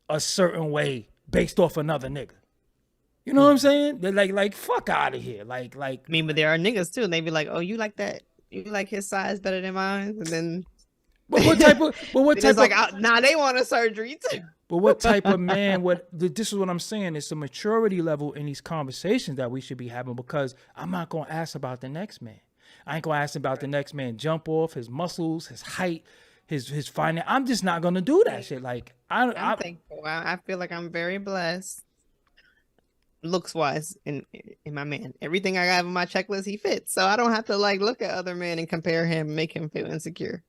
a certain way based off another nigga. You know what I'm saying? They're like fuck out of here. Like I mean, but there are niggas too, and they be like, "Oh, you like that? You like his size better than mine?" And then, but what type of like, nah, they want a surgery too. But what type of man? This is what I'm saying. It's a maturity level in these conversations that we should be having, because I'm not gonna ask about the next man. I ain't gonna ask about the next man jump off, his muscles, his height, his finance. I'm just not gonna do that shit. Like I'm thankful. I feel like I'm very blessed. Looks wise in my man, everything I have on my checklist, he fits, so I don't have to like look at other men and compare him, make him feel insecure.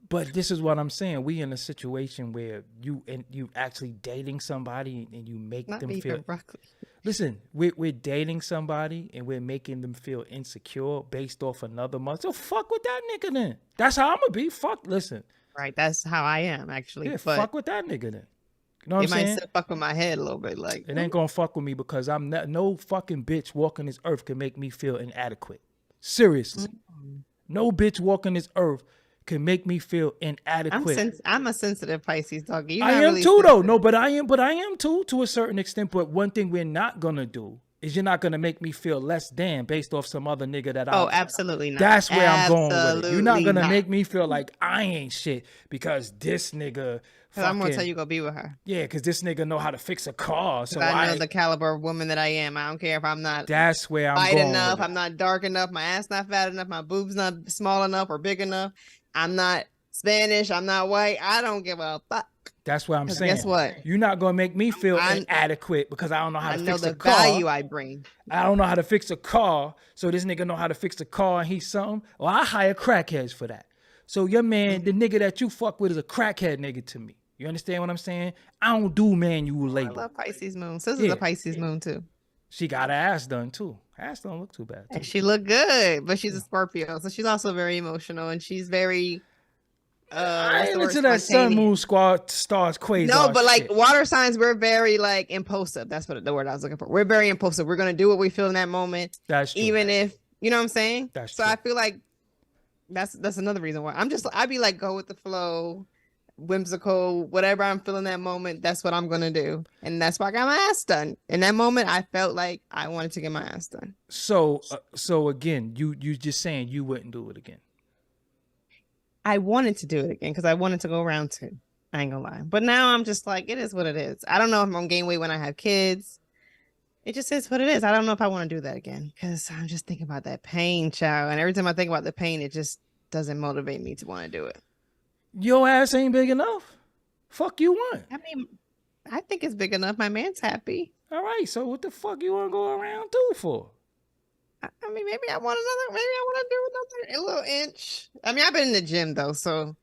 But this is what I'm saying. We in a situation where you actually dating somebody and you make them feel. Listen, we're dating somebody and we're making them feel insecure based off another month. So fuck with that nigga then. That's how I'm gonna be. Fuck. Listen. Right. That's how I am actually. Yeah. But fuck with that nigga then. You know what I'm saying? It might still fuck with my head a little bit. Like, it ain't gonna fuck with me because I'm not, no fucking bitch walking this earth can make me feel inadequate. Seriously. No bitch walking this earth can make me feel inadequate. I'm a sensitive Pisces, Doggie. I am too, though. No, but I am too, to a certain extent. But one thing we're not gonna do is you're not gonna make me feel less than based off some other nigga that I. Oh, absolutely not. That's where I'm going with it. You're not gonna make me feel like I ain't shit because this nigga. Because I'm gonna tell you go be with her. Yeah, because this nigga know how to fix a car. So I know the caliber of woman that I am. I don't care if I'm not. That's where I'm light going. Enough. I'm not dark enough. My ass not fat enough. My boobs not small enough or big enough. I'm not Spanish. I'm not white. I don't give a fuck. That's what I'm saying. Guess what? You're not gonna make me feel I'm- inadequate because I don't know how I to know fix the a car. value I bring. I don't know how to fix a car, so this nigga know how to fix a car and he's something. Well, I hire crackheads for that. So your man, the nigga that you fuck with is a crackhead nigga to me. You understand what I'm saying? I don't do manual I labor. love Pisces moon. Sis is a Pisces moon too. She got her ass done too. Ass don't look too bad. Too. And she looked good, but she's a Scorpio, so she's also very emotional and she's very I ain't into that sun, moon, squad, stars, quasar. No, but like shit. water signs, we're very like impulsive. That's what the word I was looking for. We're very impulsive. We're gonna do what we feel in that moment. That's true. Even if you know what I'm saying. That's so true. I feel like that's another reason why I'd be like go with the flow, whimsical, whatever I'm feeling that moment. That's what I'm gonna do, and that's why I got my ass done. In that moment, I felt like I wanted to get my ass done. So again, you just saying you wouldn't do it again. I wanted to do it again because I wanted to go around two. I ain't gonna lie. But now I'm just like, it is what it is. I don't know if I'm gonna gain weight when I have kids. It just is what it is. I don't know if I want to do that again because I'm just thinking about that pain, child. And every time I think about the pain, it just doesn't motivate me to want to do it. Your ass ain't big enough. Fuck you want. I mean, I think it's big enough. My man's happy. All right. So what the fuck you want to go around two for? I mean, maybe I want to do another a little inch. I mean, I've been in the gym though, so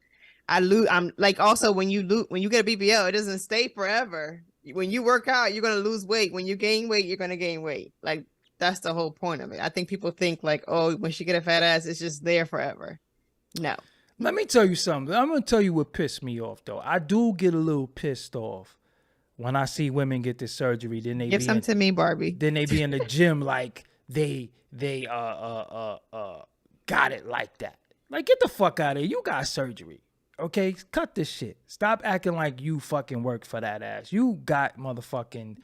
I lose. I'm like also when you get a BBL, it doesn't stay forever. When you work out, you're gonna lose weight. When you gain weight, you're gonna gain weight. Like that's the whole point of it. I think people think like, oh, when she get a fat ass, it's just there forever. No. Let me tell you something. I'm gonna tell you what pissed me off though. I do get a little pissed off when I see women get this surgery. Then they give some to me, Barbie. Then they be in the gym like they got it like that. Like get the fuck out of here. You got surgery. Okay, cut this shit. Stop acting like you fucking worked for that ass. You got motherfucking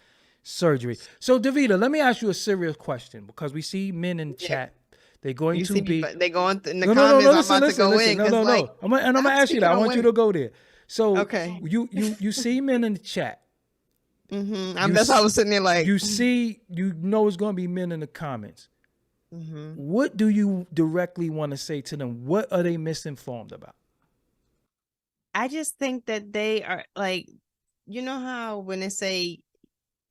surgery. So Davida, let me ask you a serious question because we see men in the chat. They're going to be. They going in the comments. I'm about to go in. No. I'm gonna ask you that. I want you to go there. So okay, you see men in the chat. Mm-hmm. That's how I was sitting there like. You know it's gonna be men in the comments. Mm-hmm. What do you directly want to say to them? What are they misinformed about? I just think that they are like, you know how when they say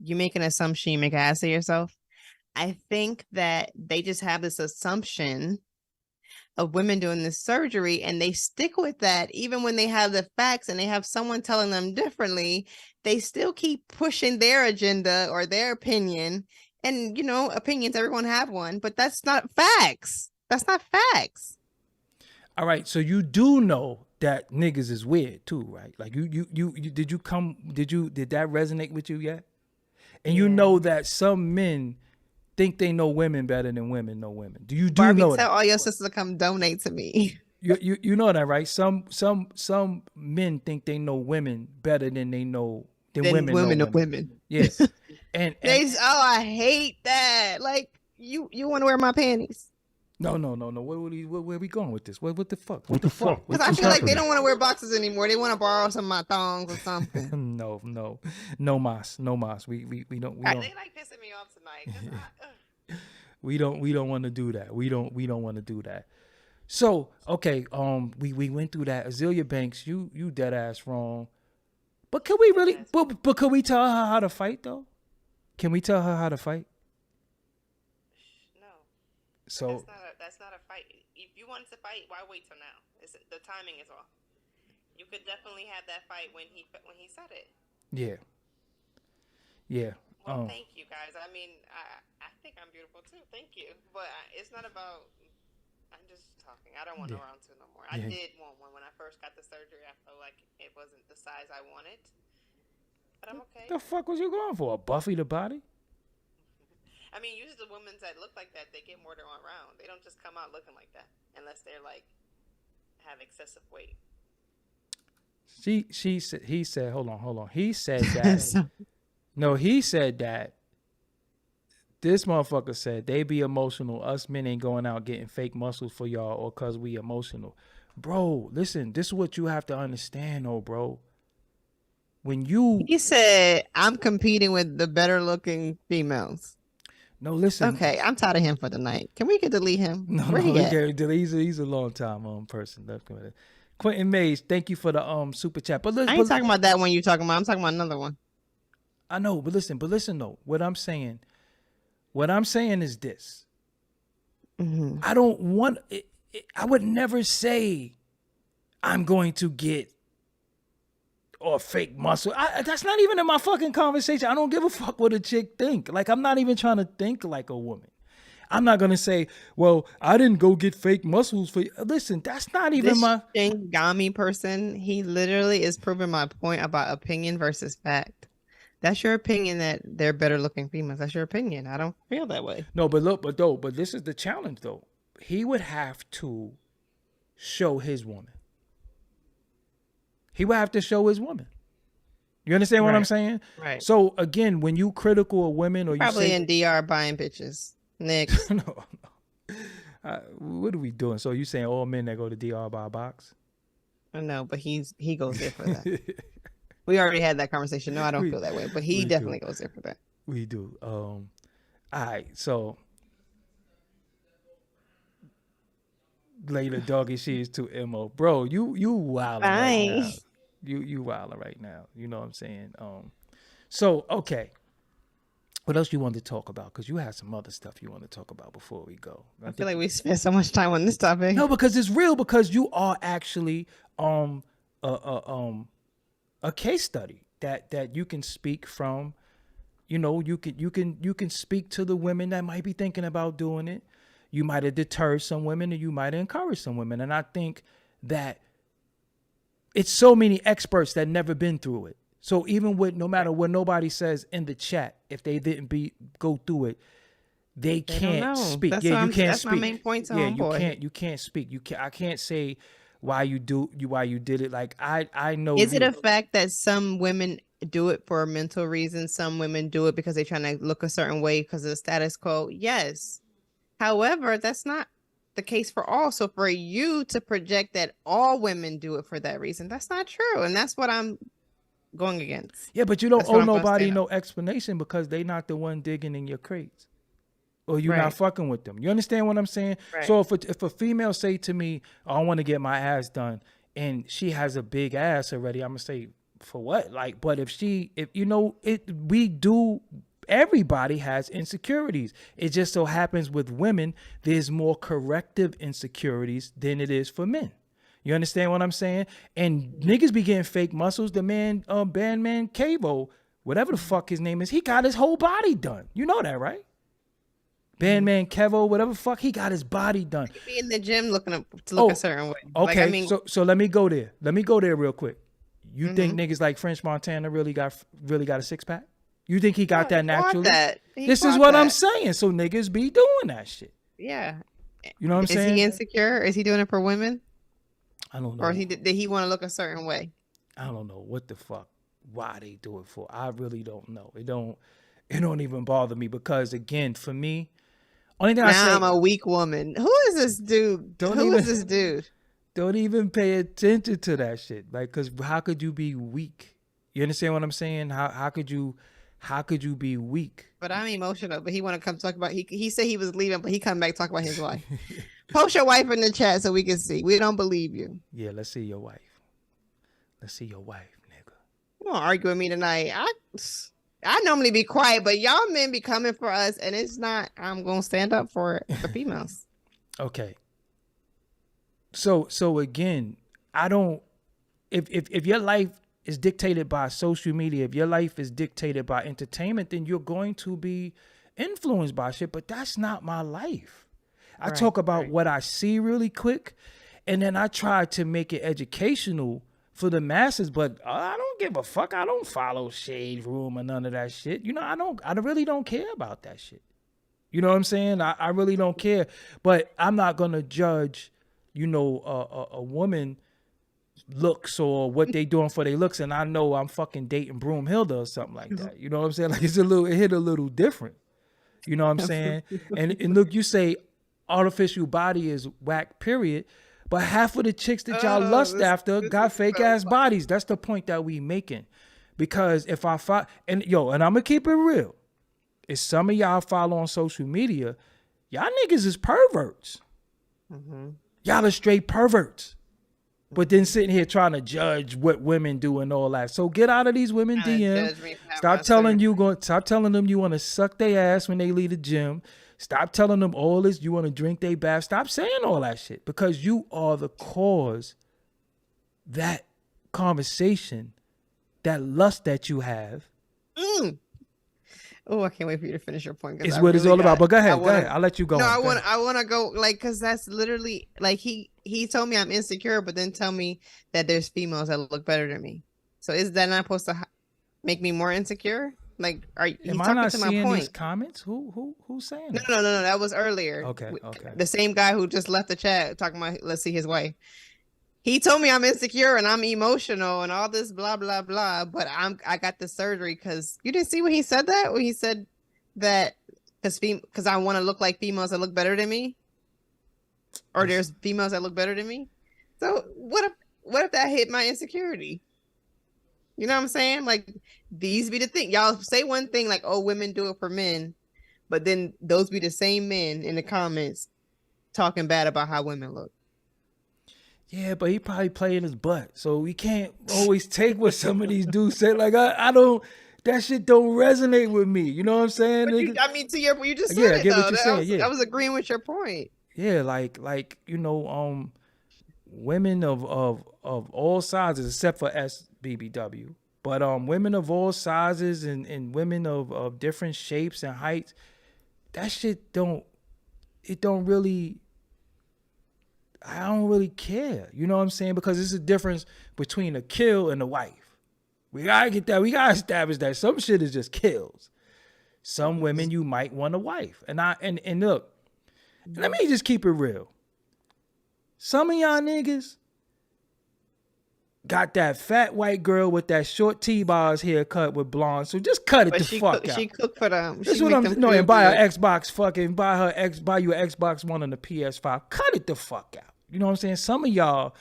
you make an assumption, you make an ass of yourself. I think that they just have this assumption of women doing this surgery and they stick with that even when they have the facts and they have someone telling them differently. They still keep pushing their agenda or their opinion. And, you know, opinions, everyone have one, but that's not facts. That's not facts. All right. So you do know that niggas is weird too, right? Like you did that resonate with you yet? And you know that some men think they know women better than women know women. Do you Barbie, know tell that? all your sisters to come donate to me. You know that, right? Some men think they know women better than they know women know women. Yeah. And I hate that. Like you want to wear my panties. No. Where are we going with this? What the fuck? What the fuck? Because I feel like they don't want to wear boxes anymore. They want to borrow some of my thongs or something. No mas. We don't. They like pissing me off tonight. We don't want to do that. We don't want to do that. So okay, we went through that. Azealia Banks, you dead ass wrong. But can we really? But can we tell her how to fight though? Can we tell her how to fight? No. So that's not a fight. If you wanted to fight, why wait till now? The timing is off. You could definitely have that fight when he said it. Yeah. Well, thank you guys. I mean, I think I'm beautiful too. Thank you. But it's not about. I'm just talking. I don't want no round two no more. I did want one when I first got the surgery. I felt like it wasn't the size I wanted. But I'm okay. The fuck was you going for? A Buffy the body? I mean, usually the women that look like that, they get more than one round. They don't just come out looking like that unless they're like have excessive weight. He said, hold on. He said that. No, he said that. This motherfucker said they be emotional. Us men ain't going out getting fake muscles for y'all or cause we emotional. Bro, listen, this is what you have to understand, bro. He said, I'm competing with the better looking females. No, listen. Okay, I'm tired of him for the night. Can we delete him? No, Where he at? He's a long time person. Quentin Mays, thank you for the super chat. But I ain't talking about that one you're talking about. I'm talking about another one. I know, but listen though. What I'm saying is this. Mm-hmm. I don't want it, I would never say I'm going to get or fake muscle. That's not even in my fucking conversation. I don't give a fuck what a chick think. Like, I'm not even trying to think like a woman. I'm not gonna say, well, I didn't go get fake muscles for you. Listen, that's not even this Shingami person. He literally is proving my point about opinion versus fact. That's your opinion that they're better looking females. That's your opinion. I don't feel that way. No, but this is the challenge though. He would have to show his woman. He would have to show his woman. You understand what I'm saying? Right. So again, when you critical of women, or probably you say, in DR buying bitches. Next. no. What are we doing? So you saying all men that go to DR buy a box? No, but he goes there for that. We already had that conversation. No, I don't feel that way, but he definitely goes there for that. We do. All right, so later, Doggie, she is too emo, bro. You wilding right now. You wilding right now. You know what I'm saying? So okay. What else you want to talk about? Because you have some other stuff you want to talk about before we go. I feel like we spent so much time on this topic. No, because it's real. Because you are actually a case study that you can speak from. You know, you can speak to the women that might be thinking about doing it. You might have deterred some women, and you might have encouraged some women. And I think that it's so many experts that never been through it. So even with no matter what nobody says in the chat, if they didn't go through it, they can't speak. That's you can't that's speak. My main point. You can't speak. I can't say why you did it. Like I know. Is it a fact that some women do it for mental reasons? Some women do it because they're trying to look a certain way because of the status quo. Yes. However, that's not the case for all. So for you to project that all women do it for that reason, that's not true. And that's what I'm going against. Yeah, but you don't owe nobody no explanation because they not the one digging in your crates, or you're not fucking with them. You understand what I'm saying? Right. So if a female say to me, oh, I want to get my ass done, and she has a big ass already, I'm gonna say, for what? Like, but if you know it, everybody has insecurities. It just so happens with women, there's more corrective insecurities than it is for men. You understand what I'm saying? And niggas be getting fake muscles. The man, Bandman Cavo, whatever the fuck his name is, he got his whole body done. You know that, right? Bandman Kevo, whatever the fuck, he got his body done. He be in the gym looking a certain way. Okay, like, I mean, so let me go there. Let me go there real quick. You think niggas like French Montana really got a six pack? You think he got that naturally? This is what I'm saying. So niggas be doing that shit. Yeah. You know what I'm saying? Is he insecure? Is he doing it for women? I don't know. Or did he want to look a certain way? I don't know what the fuck, why they do it for. I really don't know. It don't even bother me because again, for me, only thing I say, I'm a weak woman. Who is this dude? Who is this dude? Don't even pay attention to that shit. Like, cause how could you be weak? You understand what I'm saying? How could you be weak? But I'm emotional. But he want to come talk about. He said he was leaving, but he come back talk about his wife. Post your wife in the chat so we can see. We don't believe you. Yeah, let's see your wife. Let's see your wife, nigga. You don't argue with me tonight. I normally be quiet, but y'all men be coming for us, and it's not. I'm gonna stand up for it for females. Okay. So again, I don't. If your life is dictated by social media, if your life is dictated by entertainment, then you're going to be influenced by shit. But that's not my life. I talk about what I see really quick, and then I try to make it educational for the masses, but I don't give a fuck. I don't follow Shade Room or none of that shit. You know, I really don't care about that shit. You know what I'm saying? I really don't care, but I'm not going to judge, you know, a woman looks or what they doing for their looks, and I know I'm fucking dating Broomhilda or something like that. You know what I'm saying? Like it hit a little different. You know what I'm saying? And look, you say artificial body is whack, period. But half of the chicks that y'all lust after got fake ass bodies. That's the point that we making. Because if I find, and I'm gonna keep it real. If some of y'all follow on social media, y'all niggas is perverts. Mm-hmm. Y'all are straight perverts. but then sitting here trying to judge what women do and all that. So get out of these women DM. Stop telling them you want to suck their ass when they leave the gym. Stop telling them all this, you want to drink their bath. Stop saying all that shit, because you are the cause. That conversation, that lust that you have. Oh, I can't wait for you to finish your point. It's what it's all about. But go ahead. I'll let you go. No, I want to go, like, because that's literally like he told me I'm insecure, but then tell me that there's females that look better than me. So is that not supposed to make me more insecure? Like, am I not seeing these comments? Who's saying that? No. That was earlier. Okay. The same guy who just left the chat talking about, let's see his wife. He told me I'm insecure and I'm emotional and all this blah blah blah, but I got the surgery because you didn't see when he said that, when he said that because I want to look like females that look better than me, or there's females that look better than me. So what if that hit my insecurity? You know what I'm saying? Like, these be the thing. Y'all say one thing like, oh, women do it for men, but then those be the same men in the comments talking bad about how women look. Yeah, but he probably playing his butt, so we can't always take what some of these dudes say. Like, I don't, that shit don't resonate with me. You know what I'm saying? But you just said it, though. I was agreeing with your point. Yeah, like women of all sizes, except for SBBW, but women of all sizes and women of different shapes and heights, that shit don't really. I don't really care. You know what I'm saying? Because there's a difference between a kill and a wife. We gotta get that. We gotta establish that some shit is just kills. Some women you might want a wife. And look, let me just keep it real. Some of y'all niggas got that fat white girl with that short T-bars haircut with blonde. So just cut it fuck out. She cooked for them. That's what I'm no, and buy her Xbox buy you an Xbox One and the PS5. Cut it the fuck out. You know what I'm saying? Some of y'all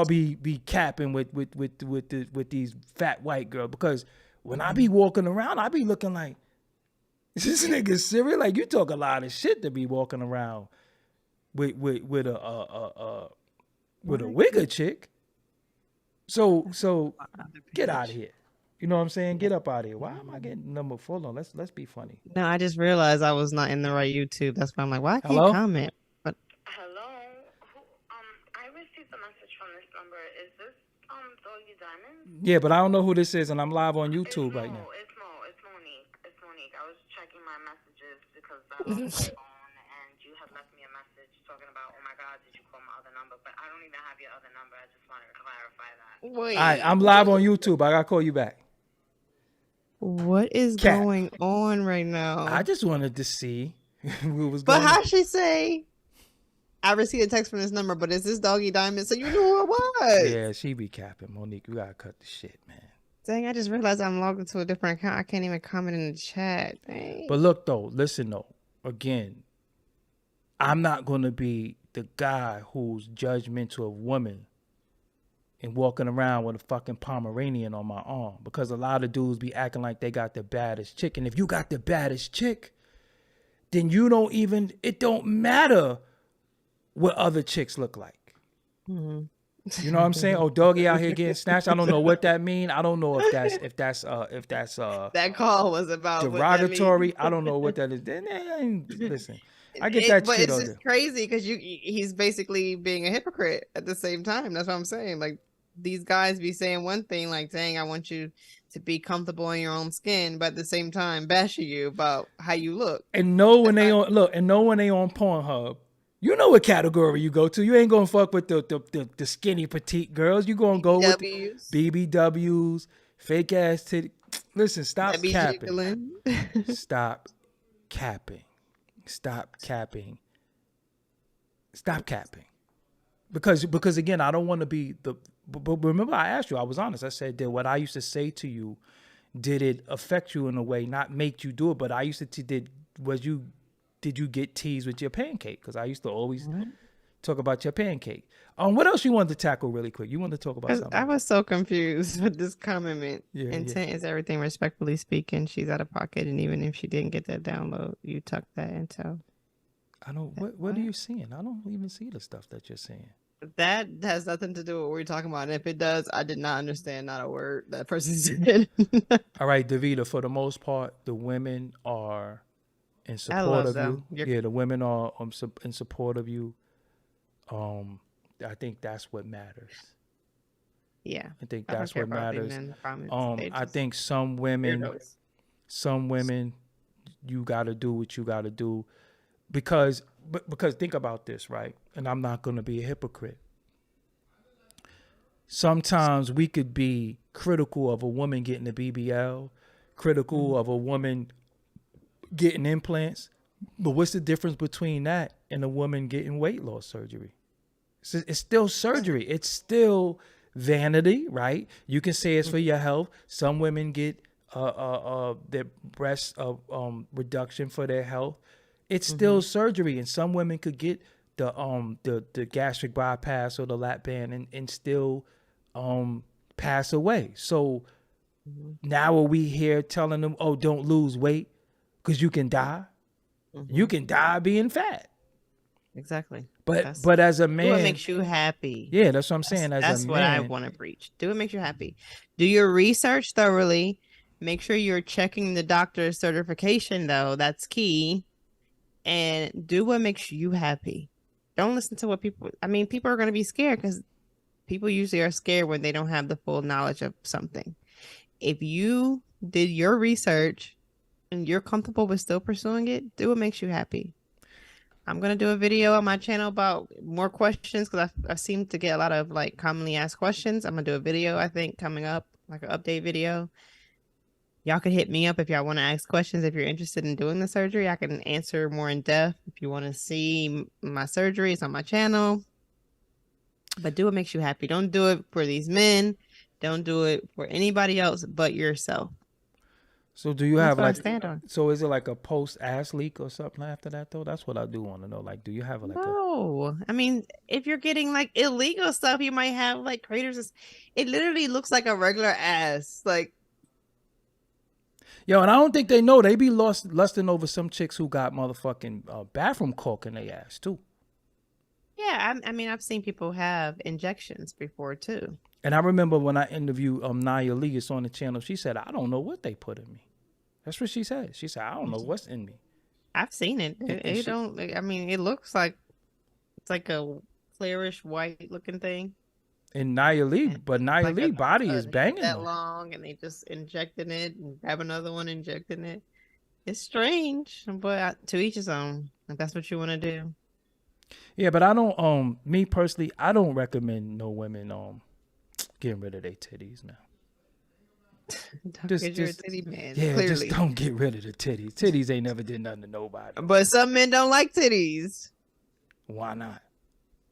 be capping with these fat white girls, because when I be walking around, I be looking like, this nigga serious? Like, you talk a lot of shit to be walking around with a wigger chick. So get out of here. You know what I'm saying? Get up out of here. Why am I getting number 4? No, let's be funny. No, I just realized I was not in the right YouTube. That's why I'm like, why I can't comment? But hello, I received a message from this number. Is this Doggie Diamond? Yeah, but I don't know who this is, and I'm live on YouTube right now. It's Monique. I was checking my messages because I was on the phone, and you had left me a message talking about, oh my God, did you call my other number? But I don't even have your other number. I just wanted to clarify that. Wait. All right, I'm live on YouTube. I gotta call you back. What is going on right now? I just wanted to see what was going on. But how on. She say, I received a text from this number, but is this Doggie Diamond? So you knew who it was. Yeah, she be capping. Monique, you gotta cut the shit, man. Dang, I just realized I'm logged into a different account. I can't even comment in the chat. Dang. But look, though, listen, though. Again, I'm not gonna be the guy who's judgmental of women and walking around with a fucking Pomeranian on my arm, because a lot of dudes be acting like they got the baddest chick. And if you got the baddest chick, then it don't matter what other chicks look like. Mm-hmm. You know what I'm saying? Oh, Doggie out here getting snatched. I don't know what that mean. I don't know if that's that call was about derogatory. I don't know what that is. Listen, I get that but shit. But it's just crazy because he's basically being a hypocrite at the same time. That's what I'm saying. Like, these guys be saying one thing, like, dang, I want you to be comfortable in your own skin, but at the same time bashing you about how you look. And when they on Pornhub, you know what category you go to. You ain't gonna fuck with the skinny petite girls. You gonna go with BBWs, fake ass titty. Listen, stop capping. Stop capping. Stop capping. Stop capping. Because again, I don't want to be but remember, I asked you, I was honest. I said that what I used to say to you, did it affect you in a way, not make you do it, but I used to did you get teased with your pancake? Because I used to always talk about your pancake. What else you wanted to tackle really quick? You wanted to talk about something? I was so confused with this comment. Intent is everything, respectfully speaking. She's out of pocket, and even if she didn't get that download, you tucked that intel. I don't. What are you seeing? I don't even see the stuff that you're saying. That has nothing to do with what we're talking about. And if it does, I did not understand not a word that person said. All right, Davida, for the most part, the women are in I support love of you. them. You're, Yeah, the women are in support of you. I think that's what matters. yeah. I think I don't that's care what about the matters. men comments. They I just think weirdos. some women, you got to do what you got to do because think about this, right? And I'm not going to be a hypocrite. Sometimes we could be critical of a woman getting a BBL, critical of a woman getting implants, but what's the difference between that and a woman getting weight loss surgery? It's still surgery. It's still vanity, right? You can say it's for your health. Some women get their breast reduction for their health. It's still surgery, and some women could get the gastric bypass or the lap band and still pass away. So now are we here telling them, oh, don't lose weight because you can die? You can die being fat. Exactly. But as a Do what man, makes you happy. yeah, that's what I'm saying. As a That's what I man, want to preach. Do what makes you happy. Do your research thoroughly. Make sure you're checking the doctor's certification, though. That's key. And do what makes you happy. Don't listen to what people. I mean, people are going to be scared because people usually are scared when they don't have the full knowledge of something. If you did your research and you're comfortable with still pursuing it, do what makes you happy. I'm gonna do a video on my channel about more questions because I seem to get a lot of like commonly asked questions. I'm gonna do a video, I think, coming up, like an update video. Y'all can hit me up if y'all want to ask questions. If you're interested in doing the surgery, I can answer more in depth. If you want to see my surgeries on my channel, but do what makes you happy. Don't do it for these men. Don't do it for anybody else but yourself. so do you That's have what I like, stand on. so is it like a post ass leak or something after that though? That's what I do want to know. Like, do you have like a, No, I mean, if you're getting like illegal stuff, you might have like craters. It literally looks like a regular ass. Like, yo, and I don't think they know they be lusting over some chicks who got motherfucking bathroom caulk in their ass too. yeah, I mean, I've seen people have injections before too. And I remember when I interviewed Nia Lee on the channel, she said, I don't know what they put in me. That's what she said. She said, I don't know what's in me. I've seen it. It don't. I mean, it looks like it's like a clearish white looking thing. And Nia Lee, but Nia Like Lee body is banging that though. long, and they just injecting it and grab another one, injecting it. It's strange, but to each his own. If that's what you want to do. Yeah, but I don't me personally, I don't recommend no women getting rid of their titties now. Because you're a titty man, yeah, clearly. just don't get rid of the titties. Titties ain't never did nothing to nobody. But some men don't like titties. Why not?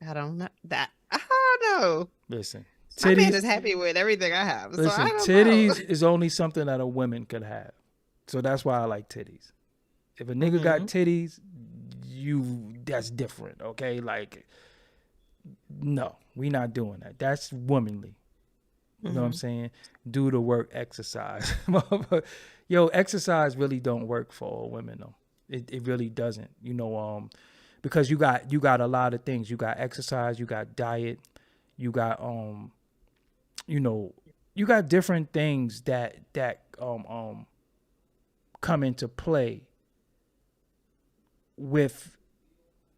I don't know that. I don't know. Listen, My man titties is happy with everything I have. So listen, I don't titties know. is only something that a woman could have. So that's why I like titties. If a nigga got titties, that's different, okay? Like, no, we not doing that. That's womanly. You know what I'm saying? Do the work, exercise. Yo, exercise really don't work for all women though. It really doesn't. You know, because you got a lot of things. You got exercise, you got diet, you got you know, you got different things that come into play with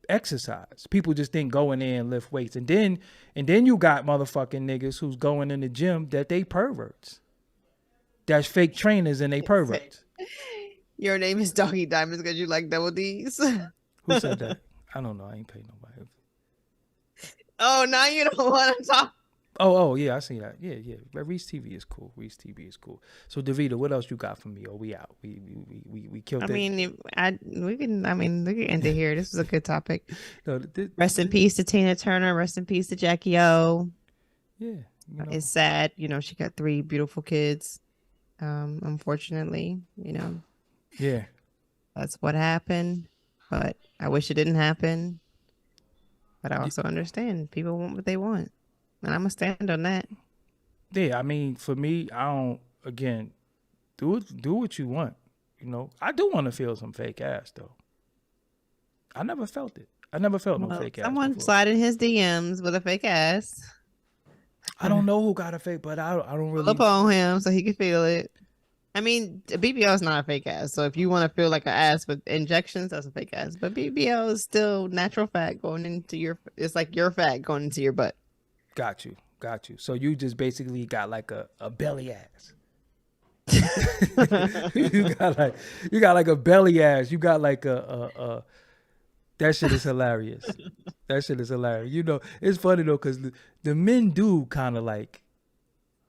exercise. People just think go in there and lift weights. And then you got motherfucking niggas who's going in the gym that they perverts. That's fake trainers and they perverts. Your name is Doggy Diamonds because you like double D's. Who said that? I don't know. I ain't paying nobody. Oh, now you don't want to talk. Oh, yeah, I see that. Yeah. But Reese TV is cool. So Davida, what else you got for me? Oh, we out. We killed it. I mean, we can end it here. This was a good topic. No, Rest in peace to Tina Turner. Rest in peace to Jackie O. Yeah. You know. It's sad. You know, she got 3 beautiful kids. Unfortunately, you know. Yeah. That's what happened. But I wish it didn't happen. But I also understand people want what they want. And I'm going to stand on that. Yeah, I mean, for me, I don't, again, do what you want. You know, I do want to feel some fake ass, though. I never felt it. I never felt no Well, fake ass someone before. slide in his DMs with a fake ass. I don't know who got a fake, but I don't Pull really. up on him so he can feel it. I mean, BBL is not a fake ass. So if you want to feel like an ass with injections, that's a fake ass. But BBL is still natural fat going into your. It's like your fat going into your butt. Got you. So you just basically got like a belly ass. you got like a belly ass. You got like a that shit is hilarious. That shit is hilarious. You know, it's funny though, because the men do kind of like,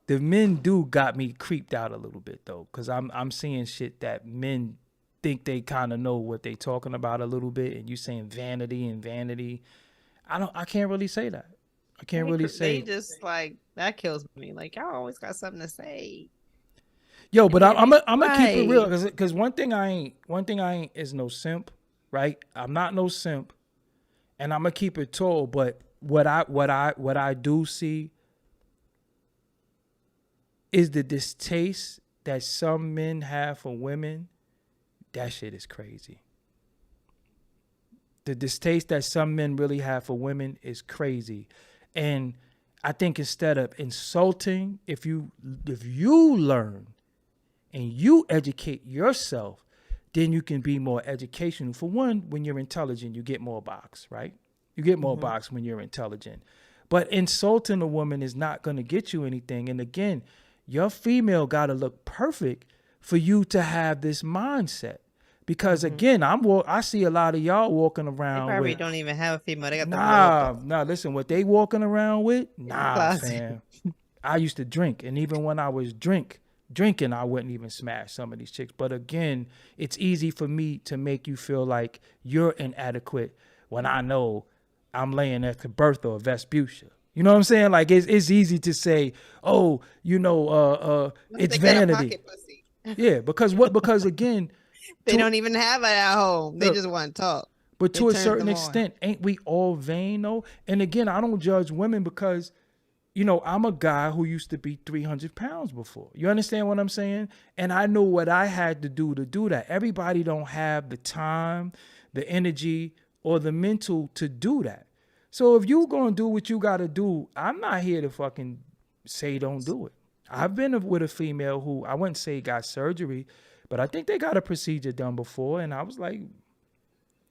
the men do got me creeped out a little bit though, because I'm seeing shit that men think they kind of know what they talking about a little bit, and you saying vanity and vanity. I can't really say that. I can't really say. They just like that kills me. Like y'all always got something to say. Yo, but I'm gonna keep it real, Right. because one thing I ain't is no simp, right? I'm not no simp, and I'm gonna keep it tall. But what I do see is the distaste that some men have for women. That shit is crazy. The distaste that some men really have for women is crazy. And I think instead of insulting, if you learn and you educate yourself, then you can be more educational. For one, when you're intelligent, you get more box, right? You get more box when you're intelligent. But insulting a woman is not going to get you anything. And again, your female got to look perfect for you to have this mindset. Because again, I see a lot of y'all walking They around probably with, don't even have a female. They got the blow up nah, listen, what they walking around with, closet. fam. I used to drink, and even when I was drinking, I wouldn't even smash some of these chicks. But again, it's easy for me to make you feel like you're inadequate when I know I'm laying at the birth of Vespuccia. You know what I'm saying? Like it's easy to say, oh, it's They got a vanity. pocket pussy. Yeah, because again, They don't even have it at home. They look, just want to talk. but It to a turns certain them on. extent, ain't we all vain though? And again, I don't judge women because, I'm a guy who used to be 300 pounds before. You understand what I'm saying? And I know what I had to do that. Everybody don't have the time, the energy, or the mental to do that. So if you gonna do what you gotta do, I'm not here to fucking say don't do it. I've been with a female who I wouldn't say got surgery, but I think they got a procedure done before, and I was like,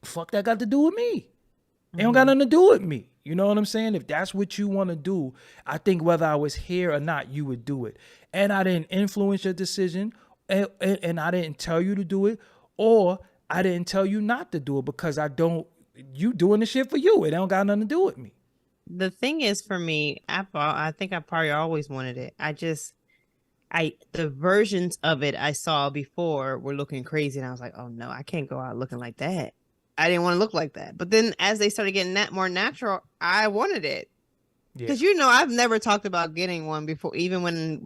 fuck that got to do with me. It don't got nothing to do with me. You know what I'm saying? If that's what you want to do, I think whether I was here or not, you would do it. And I didn't influence your decision, and I didn't tell you to do it, or I didn't tell you not to do it because you doing the shit for you. It don't got nothing to do with me. The thing is, for me, I think I probably always wanted it. The versions of it I saw before were looking crazy, and I was like, oh no, I can't go out looking like that. I didn't want to look like that. But then as they started getting that more natural, I wanted it. Yeah. Because I've never talked about getting one before. Even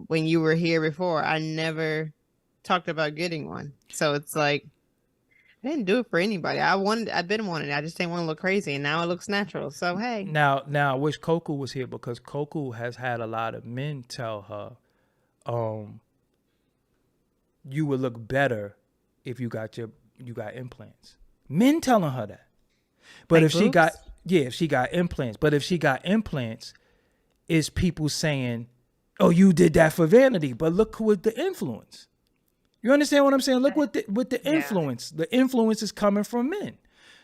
when you were here before, I never talked about getting one. So it's like I didn't do it for anybody. I've been wanting it. I just didn't want to look crazy, and now it looks natural. So hey. Now I wish Coco was here because Coco has had a lot of men tell her, you would look better if you got implants. Men telling her that. But Like if she got boobs? if she got implants, but if she got implants, is people saying, "Oh, you did that for vanity." But look who the influence. You understand what I'm saying? Look what the influence. The influence is coming from men.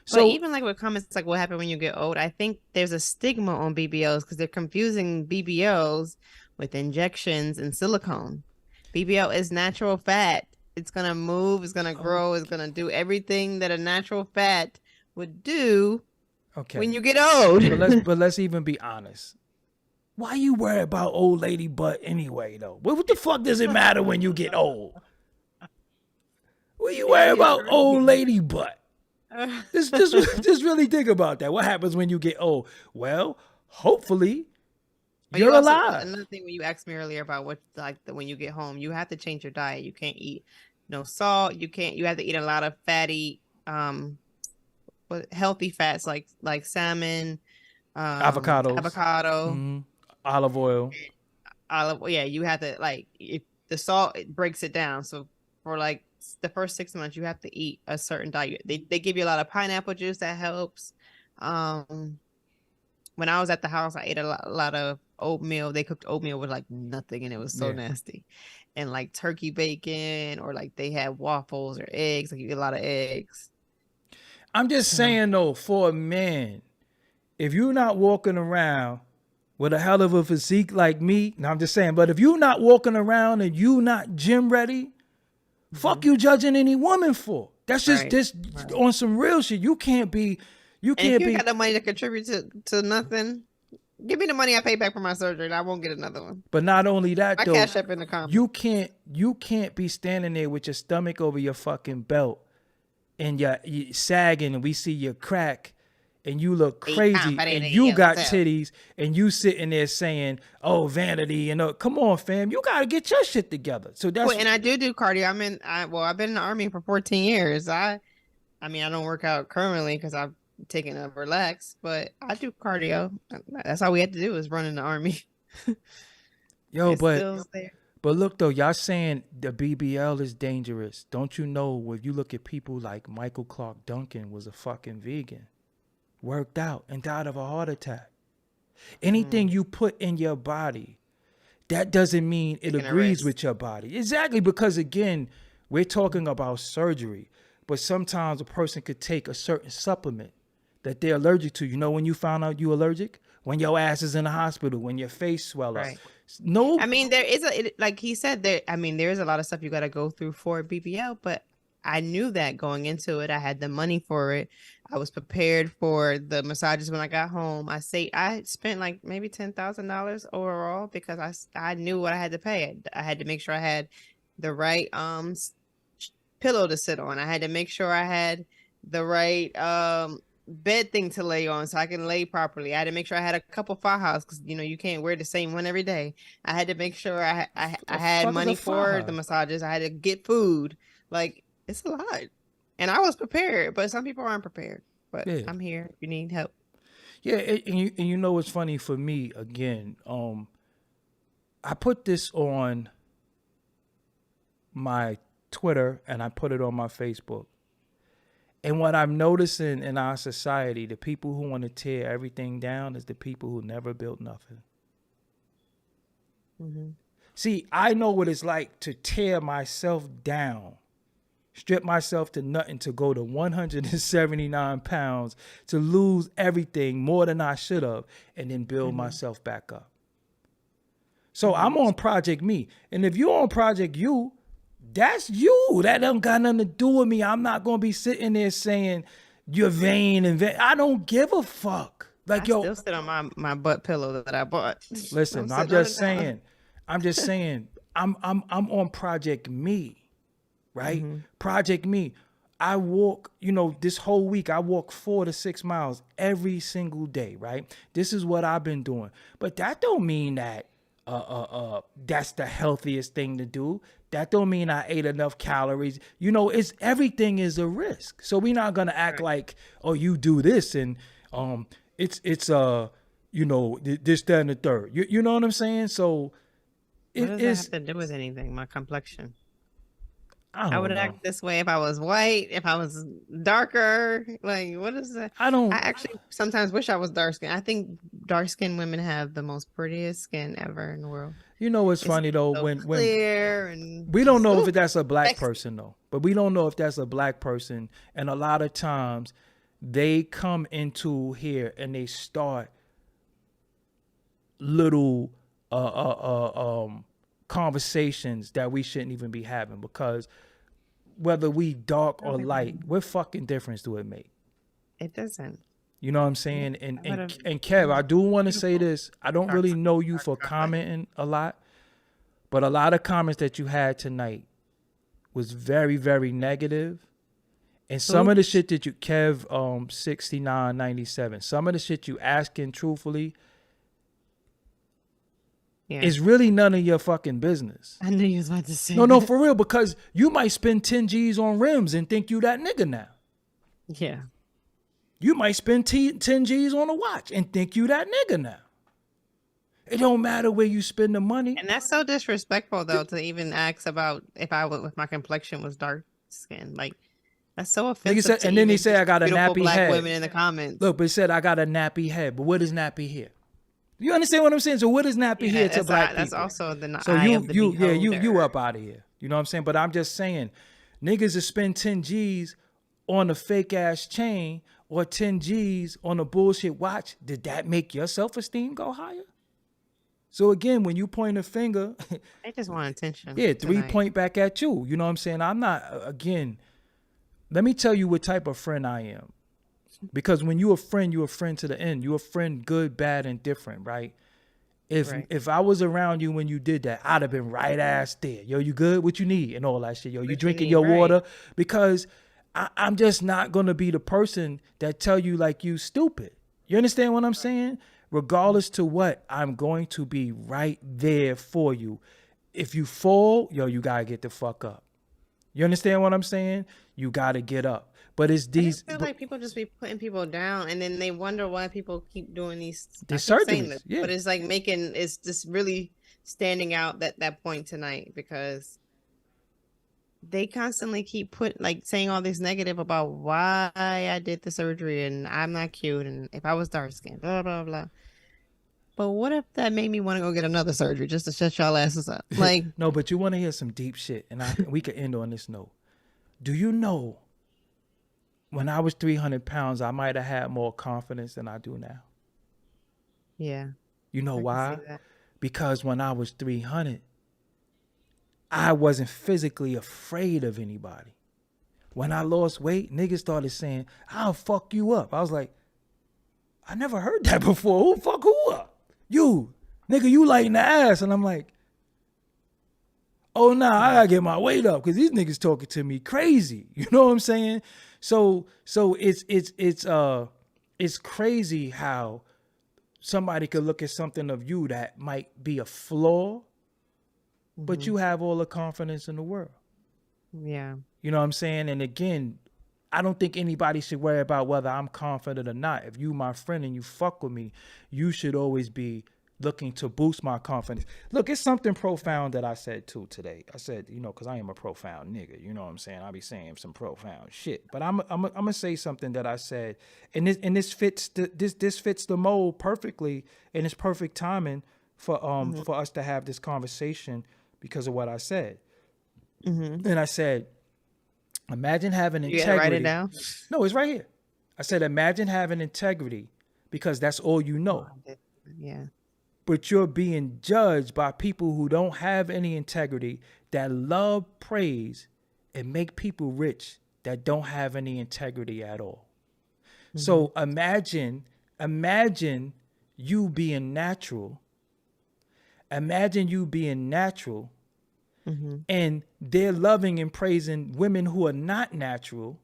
So So even like with comments like what happened when you get old, I think there's a stigma on BBLs because they're confusing BBLs with injections and silicone. BBL is natural fat. It's gonna move, it's gonna grow, it's gonna do everything that a natural fat would do when you get old. but let's even be honest. Why you worry about old lady butt anyway though? What the fuck does it matter when you get old? What you worry about old lady butt? Just really think about that. What happens when you get old? Well, hopefully you're alive. Another thing when you asked me earlier about when you get home, you have to change your diet. You can't eat no salt. You have to eat a lot of fatty, healthy fats like salmon, Avocado, olive oil. Yeah, you have to if the salt, it breaks it down. So for the first 6 months, you have to eat a certain diet. They give you a lot of pineapple juice that helps. When I was at the house, I ate a lot of oatmeal. They cooked oatmeal with like nothing, and it was so Yeah. nasty. And like turkey bacon, or like they had waffles or eggs. Like you eat a lot of eggs. I'm just So saying though, for a man, if you're not walking around with a hell of a physique like me, no, I'm just saying, but if you're not walking around and you not gym ready, fuck you judging any woman for. That's just Right, this right. on some real shit. You can't be, you And if can't you ain't got be. the money to contribute to nothing, give me the money I paid back for my surgery, and I won't get another one. But not only that My though, cash up in the comments. you can't be standing there with your stomach over your fucking belt and you sagging and we see your crack and you look Be crazy confident and in you got yourself. titties and you sitting there saying, "Oh, vanity," come on, fam, you gotta get your shit together. So that's Well, and I do cardio. I've been in the army for 14 years. I mean, I don't work out currently because I've taken a relax, but I do cardio. That's all we had to do is run in the army. yo, It's still there. but look though, y'all saying the BBL is dangerous. Don't you know when you look at people like Michael Clark Duncan was a fucking vegan, worked out and died of a heart attack. Anything you put in your body, that doesn't mean it Taking a agrees risk. with your body. Exactly, because again, we're talking about surgery, but sometimes a person could take a certain supplement that they're allergic to. You know when you found out you allergic? When your ass is in the hospital, when your face swell up. Right. No, I mean, like he said, there's a lot of stuff you got to go through for BBL, but I knew that going into it. I had the money for it. I was prepared for the massages when I got home. I spent like maybe $10,000 overall because I knew what I had to pay. I had to make sure I had the right pillow to sit on. I had to make sure I had the right bed thing to lay on so I can lay properly. I had to make sure I had a couple fajas because you can't wear the same one every day. I had to make sure I had fuck is a money for the faja? massages. I had to get food. Like it's a lot, and I was prepared, but some people aren't prepared. But Yeah, I'm here if you need help. yeah, and you know what's funny for me again? I put this on my Twitter and I put it on my Facebook. And what I'm noticing in our society, the people who want to tear everything down is the people who never built nothing. Mm-hmm. See, I know what it's like to tear myself down, strip myself to nothing, to go to 179 pounds, to lose everything more than I should have, and then build myself back up. So I'm on Project Me. And if you're on Project You, that's you. That don't got nothing to do with me. I'm not going to be sitting there saying you're vain and vain. I don't give a fuck. Like, I yo, still sit on my butt pillow that I bought. listen, I'm sitting on just it now. saying, I'm on Project Me, right? Project Me. I walk, this whole week, I walk 4 to 6 miles every single day, right? This is what I've been doing. But that don't mean that that's the healthiest thing to do. That don't mean I ate enough calories. It's everything is a risk. So we're not gonna act like, oh, you do this and it's this, that, and the third. You know what I'm saying? So What it does that is. have to do with anything? My complexion. I I would don't know. act this way if I was white, if I was darker. Like, what is that? I I don't. actually sometimes wish I was dark skinned. I think dark skinned women have the most prettiest skin ever in the world. You know what's It's funny though? so When clear and we don't just, know ooh, if that's a black sexy. person though, but we don't know if that's a black person, and a lot of times they come into here and they start little conversations that we shouldn't even be having, because whether we dark or light, what fucking difference do it make? It doesn't. You know what I'm saying? And I would've- and Kev, I do want to say this. I don't really know you for dark. commenting a lot, but a lot of comments that you had tonight was very, very negative. And some of the shit that you, Kev 6997, some of the shit you asking truthfully is really none of your fucking business. I knew you was about to say No, that. for real, because you might spend 10 G's on rims and think you that nigga now. Yeah. You might spend 10 G's on a watch and think you that nigga now. It don't matter where you spend the money. And that's so disrespectful though to even ask about if my complexion was dark skin. Like That's so Nigga offensive. said, to and then he even said, I got a beautiful nappy black head. women in the comments. Look, but he said, I got a nappy head. But what is nappy here? You understand what I'm saying? So what is nappy here to black people? That's also the So eye of the beholder. you up out of here. You know what I'm saying? But I'm just saying, niggas that spend 10 G's on a fake ass chain or 10 G's on a bullshit watch, did that make your self-esteem go higher? So again, when you point a finger, I just want attention. yeah, three tonight. point back at you. You know what I'm saying? I'm not, again, let me tell you what type of friend I am. Because when you're a friend to the end. You're a friend, good, bad, and different, right? If I was around you when you did that, I'd have been right ass there. Yo, you good? What you need? And all that shit. Yo, you drinking your water? Because I'm just not going to be the person that tell you like you stupid. You understand what I'm saying? Regardless to what, I'm going to be right there for you. If you fall, yo, you got to get the fuck up. You understand what I'm saying? You got to get up. But it's these. I feel like people just be putting people down, and then they wonder why people keep doing these surgeries. Yeah. But it's like it's just really standing out that point tonight, because they constantly keep saying all this negative about why I did the surgery and I'm not cute, and if I was dark skinned, blah blah blah. But what if that made me want to go get another surgery just to shut y'all asses up? Like, no, but you want to hear some deep shit, and we could end on this note. Do you know? When I was 300 pounds, I might have had more confidence than I do now. Yeah. You know why? Because when I was 300, I wasn't physically afraid of anybody. When I lost weight, niggas started saying, I'll fuck you up. I was like, I never heard that before. Who fuck who up? You. Nigga, you lighting the ass. And I'm like, oh, nah, I gotta get my weight up because these niggas talking to me crazy. You know what I'm saying? So it's crazy how somebody could look at something of you that might be a flaw, but you have all the confidence in the world. Yeah. You know what I'm saying? And again, I don't think anybody should worry about whether I'm confident or not. If you my friend and you fuck with me, you should always be looking to boost my confidence. Look, it's something profound that I said too today. I said, you know, because I am a profound nigga. You know what I'm saying? I be saying some profound shit. But I'm gonna say something that I said, and this fits the mold perfectly, and it's perfect timing for us to have this conversation because of what I said. And I said, imagine having integrity. You gotta write it down? No, it's right here. I said, imagine having integrity because that's all you know. Yeah. But you're being judged by people who don't have any integrity, that love praise and make people rich, that don't have any integrity at all. So imagine you being natural. Imagine you being natural and they're loving and praising women who are not natural.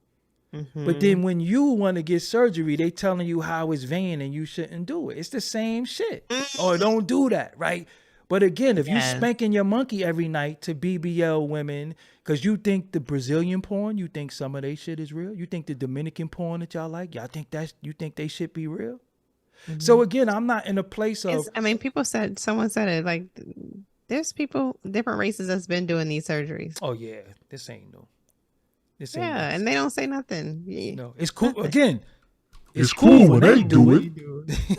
But then when you want to get surgery, they telling you how it's vain and you shouldn't do it. It's the same shit. Or don't do that, right? But again, if you spanking your monkey every night to BBL women, because you think the Brazilian porn, you think some of they shit is real? You think the Dominican porn that y'all like, you think they shit be real? So again, I'm not in a place of... someone said it, like, there's people, different races that's been doing these surgeries. Oh yeah, this ain't new. Yeah, and they don't say nothing. No, it's cool. Again, it's cool when they do it.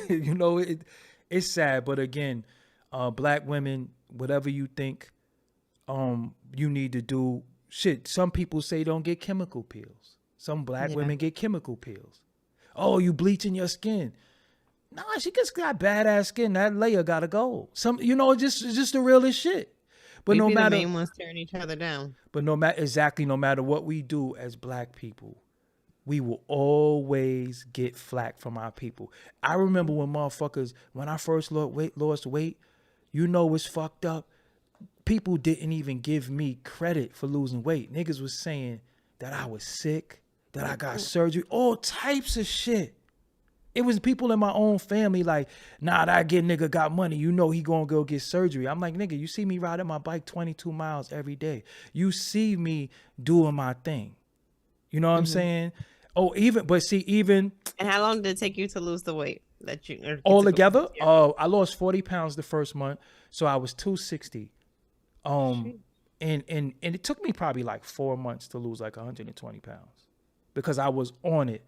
You know, it's sad, but again, black women, whatever you think, you need to do. Shit, some people say don't get chemical peels. Some black women get chemical peels. Oh, you bleaching your skin? Nah, she just got badass skin. That layer gotta go. Just the realest shit. But no matter, the main ones tearing each other down. But no matter what we do as black people, we will always get flack from our people. I remember when I first lost weight, you know what's fucked up? People didn't even give me credit for losing weight. Niggas was saying that I was sick, that I got surgery, all types of shit. It was people in my own family like, nah, that nigga got money. You know he gonna go get surgery. I'm like, nigga, you see me riding my bike 22 miles every day. You see me doing my thing. You know what I'm saying? Oh, even. And how long did it take you to lose the weight that you all together? I lost 40 pounds the first month, so I was 260. And it took me probably like 4 months to lose like 120 pounds. because I was on it.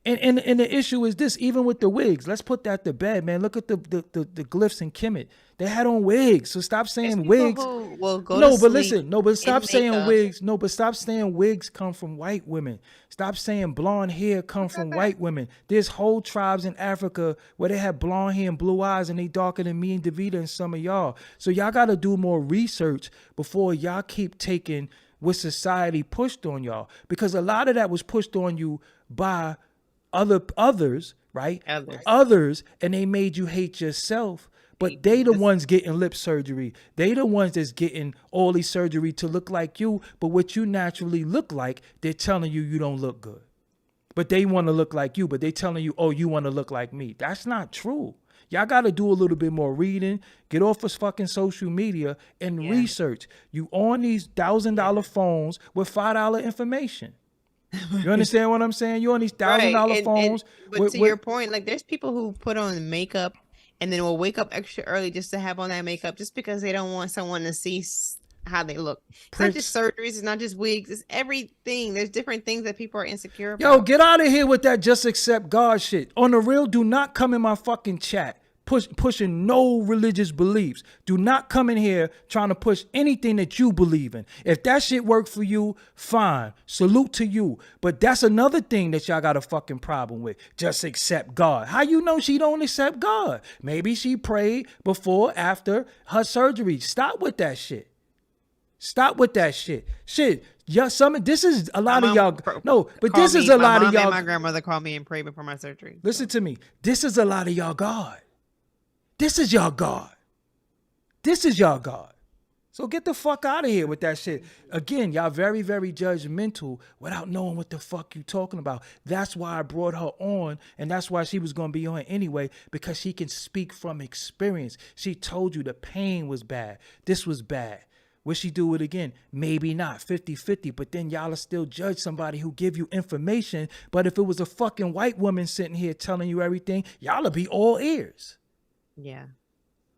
And the issue is this, even with the wigs, let's put that to bed, man. Look at the glyphs and Kemet. They had on wigs. So stop saying wigs. Will go No, to but sleep listen, no, but stop in saying makeup. wigs. No, but stop saying wigs come from white women. Stop saying blonde hair come from white women. There's whole tribes in Africa where they have blonde hair and blue eyes and they darker than me and Davita and some of y'all. So y'all got to do more research before y'all keep taking what society pushed on y'all, because a lot of that was pushed on you by others, right? Others, and they made you hate yourself. But they the ones getting lip surgery. They the ones that's getting all these surgery to look like you. But what you naturally look like, they're telling you you don't look good. But they want to look like you. But they telling you, oh, you want to look like me. That's not true. Y'all got to do a little bit more reading. Get off of fucking social media and research. You on these $1,000 phones with $5 information. You understand what I'm saying? You on these $1,000 phones. But to your point, like there's people who put on makeup and then will wake up extra early just to have on that makeup just because they don't want someone to see how they look. It's not just surgeries, it's not just wigs, it's everything. There's different things that people are insecure about. Yo, get out of here with that just accept God shit. On the real, do not come in my fucking chat pushing no religious beliefs. Do not come in here trying to push anything that you believe in. If that shit worked for you, fine. Salute to you. But that's another thing that y'all got a fucking problem with. Just accept God. How you know she don't accept God? Maybe she prayed before, after her surgery. Stop with that shit. Stop with that shit. Shit. Yeah, this is a lot of y'all. No, but this is a lot of y'all. My grandmother called me and prayed before my surgery. Listen to me. This is a lot of y'all God. This is y'all God. This is y'all God. So get the fuck out of here with that shit. Again, y'all very, very judgmental without knowing what the fuck you talking about. That's why I brought her on, and that's why she was going to be on anyway, because she can speak from experience. She told you the pain was bad. This was bad. Will she do it again? Maybe not, 50-50, but then y'all will still judge somebody who give you information. But if it was a fucking white woman sitting here telling you everything, y'all will be all ears. Yeah.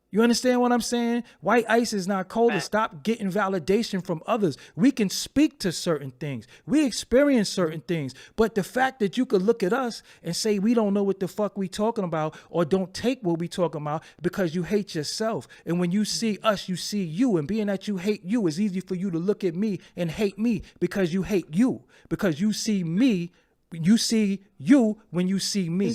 You understand what I'm saying? White ice is not cold. Stop getting validation from others. We can speak to certain things. We experience certain things. But the fact that you could look at us and say we don't know what the fuck we talking about, or don't take what we talking about because you hate yourself. And when you see us, you see you. And being that you hate you, it's easy for you to look at me and hate me because you hate you. Because you see me, you see you when you see me.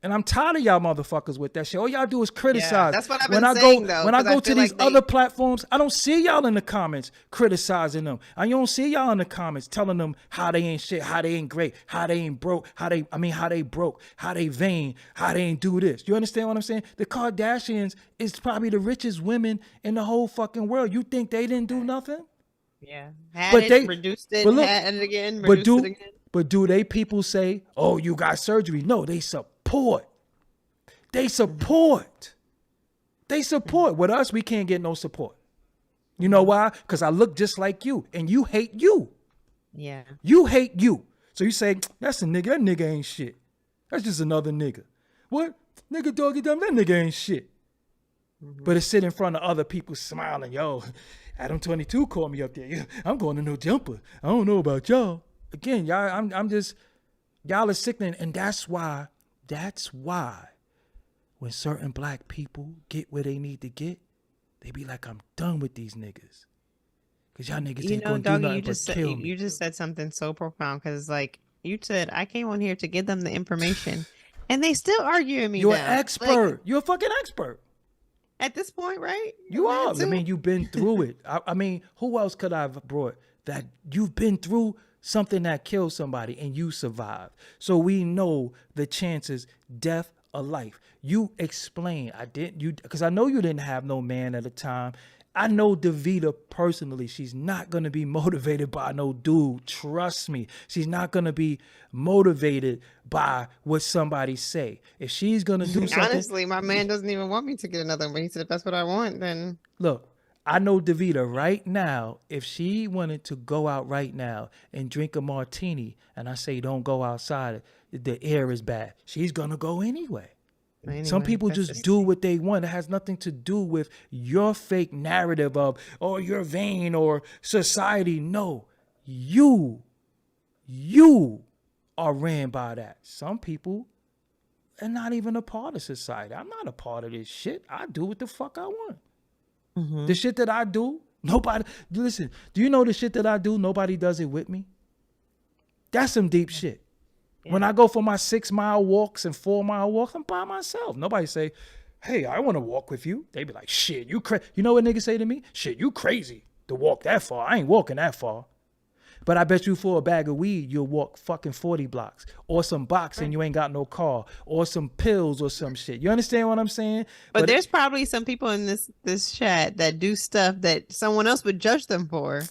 And I'm tired of y'all motherfuckers with that shit. All y'all do is criticize. Yeah, that's what I've been saying, though. When I go to these other platforms, I don't see y'all in the comments criticizing them. I don't see y'all in the comments telling them how they ain't shit, how they ain't great, how they ain't broke, how they broke, how they vain, how they ain't do this. You understand what I'm saying? The Kardashians is probably the richest women in the whole fucking world. You think they didn't do nothing? Yeah. Reduced it, had it again, reduced it again. But do they people say, oh, you got surgery? No, they support. They support. With us, we can't get no support. You know why? Because I look just like you, and you hate you. Yeah. You hate you. So you say, that's a nigga. That nigga ain't shit. That's just another nigga. What? Nigga, doggy, dumb. That nigga ain't shit. Mm-hmm. But it's sitting in front of other people smiling. Yo, Adam 22 called me up there. Yeah, I'm going to No Jumper. I don't know about y'all. Again, y'all, I'm just, y'all are sickening. And that's why when certain black people get where they need to get, they be like, I'm done with these niggas. Because y'all niggas ain't going to do nothing but kill me. You just said something so profound, because like you said, I came on here to give them the information and they still arguing me. You're an expert. Like, you're a fucking expert. At this point, right? You are. I mean, you've been through it. I mean, who else could I have brought that you've been through something that killed somebody and you survived? So we know the chances, death or life. You explain. Because I know you didn't have no man at the time. I know Davita personally. She's not going to be motivated by no dude. Trust me. She's not going to be motivated by what somebody say. If she's going to do something. Honestly, my man doesn't even want me to get another one. But he said, if that's what I want, then. Look, I know Davita right now, if she wanted to go out right now and drink a martini, and I say don't go outside, the air is bad, she's going to go anyway. Some people just do what they want. It has nothing to do with your fake narrative of, oh, you're vain or society. No, you are ran by that. Some people are not even a part of society. I'm not a part of this shit. I do what the fuck I want. The shit that I do, nobody, listen, do you know the shit that I do, nobody does it with me? That's some deep shit. Yeah. When I go for my 6-mile walks and 4-mile walks, I'm by myself. Nobody say, hey, I want to walk with you. They be like, shit, you crazy. You know what niggas say to me? Shit, you crazy to walk that far. I ain't walking that far. But I bet you for a bag of weed, you'll walk fucking 40 blocks or some box and you ain't got no car or some pills or some shit. You understand what I'm saying? But there's probably some people in this chat that do stuff that someone else would judge them for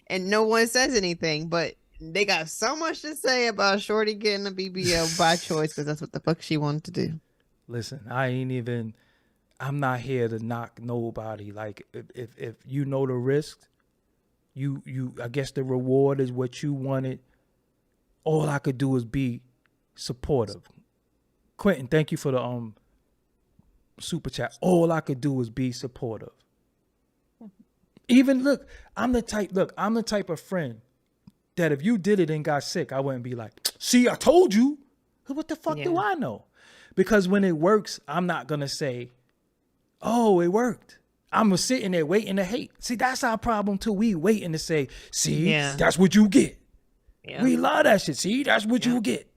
and no one says anything, but they got so much to say about Shorty getting a BBL by choice because that's what the fuck she wanted to do. Listen, I'm not here to knock nobody. Like if you know the risks, you I guess the reward is what you wanted. All I could do is be supportive. Quentin, thank you for the super chat. All I could do is be supportive. Even look, I'm the type of friend that if you did it and got sick, I wouldn't be like, see, I told you. What the fuck do I know? Because when it works, I'm not gonna say, oh, it worked. I'm sitting there waiting to hate. See, that's our problem too. We waiting to say, see, that's what you get. Yeah. We love that shit. See, that's what you get.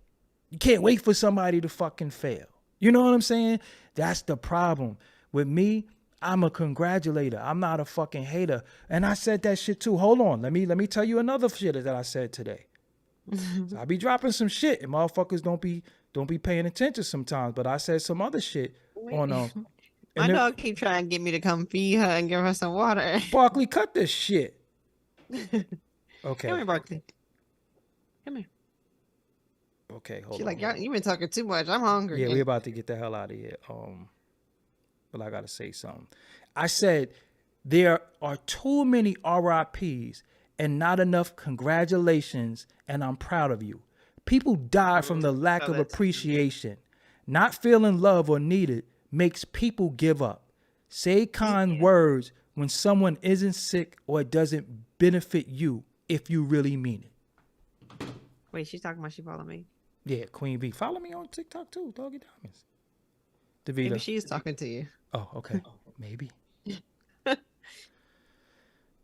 You can't wait for somebody to fucking fail. You know what I'm saying? That's the problem. With me, I'm a congratulator. I'm not a fucking hater. And I said that shit too. Hold on. Let me tell you another shit that I said today. So I be dropping some shit and motherfuckers don't be paying attention sometimes. But I said some other shit on my dog keep trying to get me to come feed her and give her some water. Barkley, cut this shit. Okay. Come here, Barkley. Come here. Okay, hold on. She's like, you've been talking too much. I'm hungry. Yeah, we're about to get the hell out of here. But I gotta say something. I said there are too many RIPs and not enough congratulations, and I'm proud of you. People die from the lack of appreciation. Not feeling love or needed makes people give up. Say kind words when someone isn't sick or it doesn't benefit you if you really mean it. Wait, she's talking about she follow me? Yeah, Queen B. Follow me on TikTok too, Doggie Diamonds. DeVita. Maybe she's talking to you. Oh, okay. Maybe.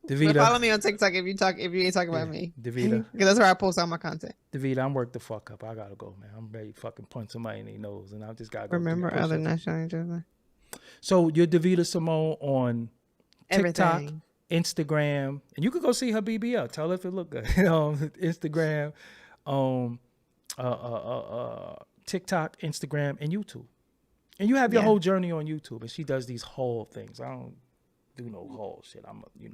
DeVita. Follow me on TikTok if you ain't talking about me. DeVita. Because that's where I post all my content. DeVita, I'm worked the fuck up. I gotta go, man. I'm ready to fucking punch somebody in their nose, and I just gotta go. Remember other national. So you're DeVita Simone on TikTok, everything. Instagram, and you could go see her BBL. Tell her if it look good. Instagram, TikTok, Instagram, and YouTube. And you have your whole journey on YouTube, and she does these haul things. I don't do no haul shit.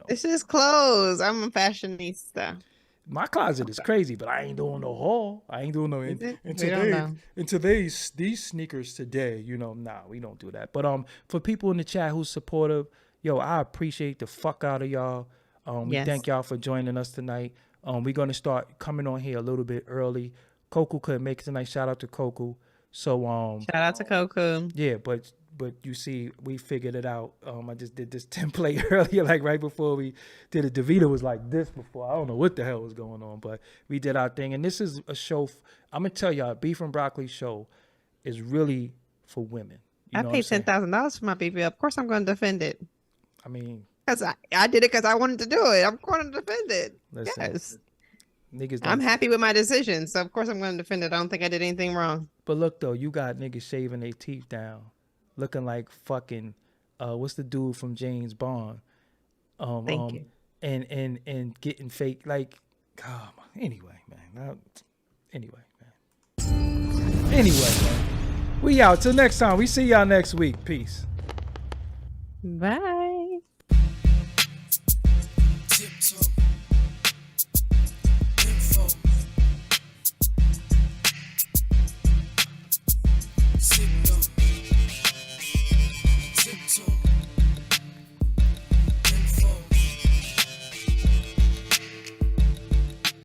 This is clothes. I'm a fashionista. My closet is crazy, but I ain't doing no haul. I ain't doing no in today's these sneakers today. Nah, we don't do that. But for people in the chat who's supportive, yo, I appreciate the fuck out of y'all. We thank y'all for joining us tonight. We're gonna start coming on here a little bit early. Coco couldn't make it tonight. Shout out to Coco. So shout out to Coco. Yeah, but you see, we figured it out. I just did this template earlier, like right before we did it. DeVita was like this before. I don't know what the hell was going on, but we did our thing. And this is a show. I'm gonna tell y'all, Beef and Broccoli show is really for women. I paid $10,000 for my BBL. Of course, I'm going to defend it. I mean, because I did it because I wanted to do it. I'm going to defend it. Listen, yes. Niggas I'm happy with my decision, so of course I'm going to defend it. I don't think I did anything wrong. But look though, you got niggas shaving their teeth down, looking like fucking what's the dude from James Bond? Thank you. And getting fake like, anyway, man. Anyway, man. We out till next time. We see y'all next week. Peace. Bye.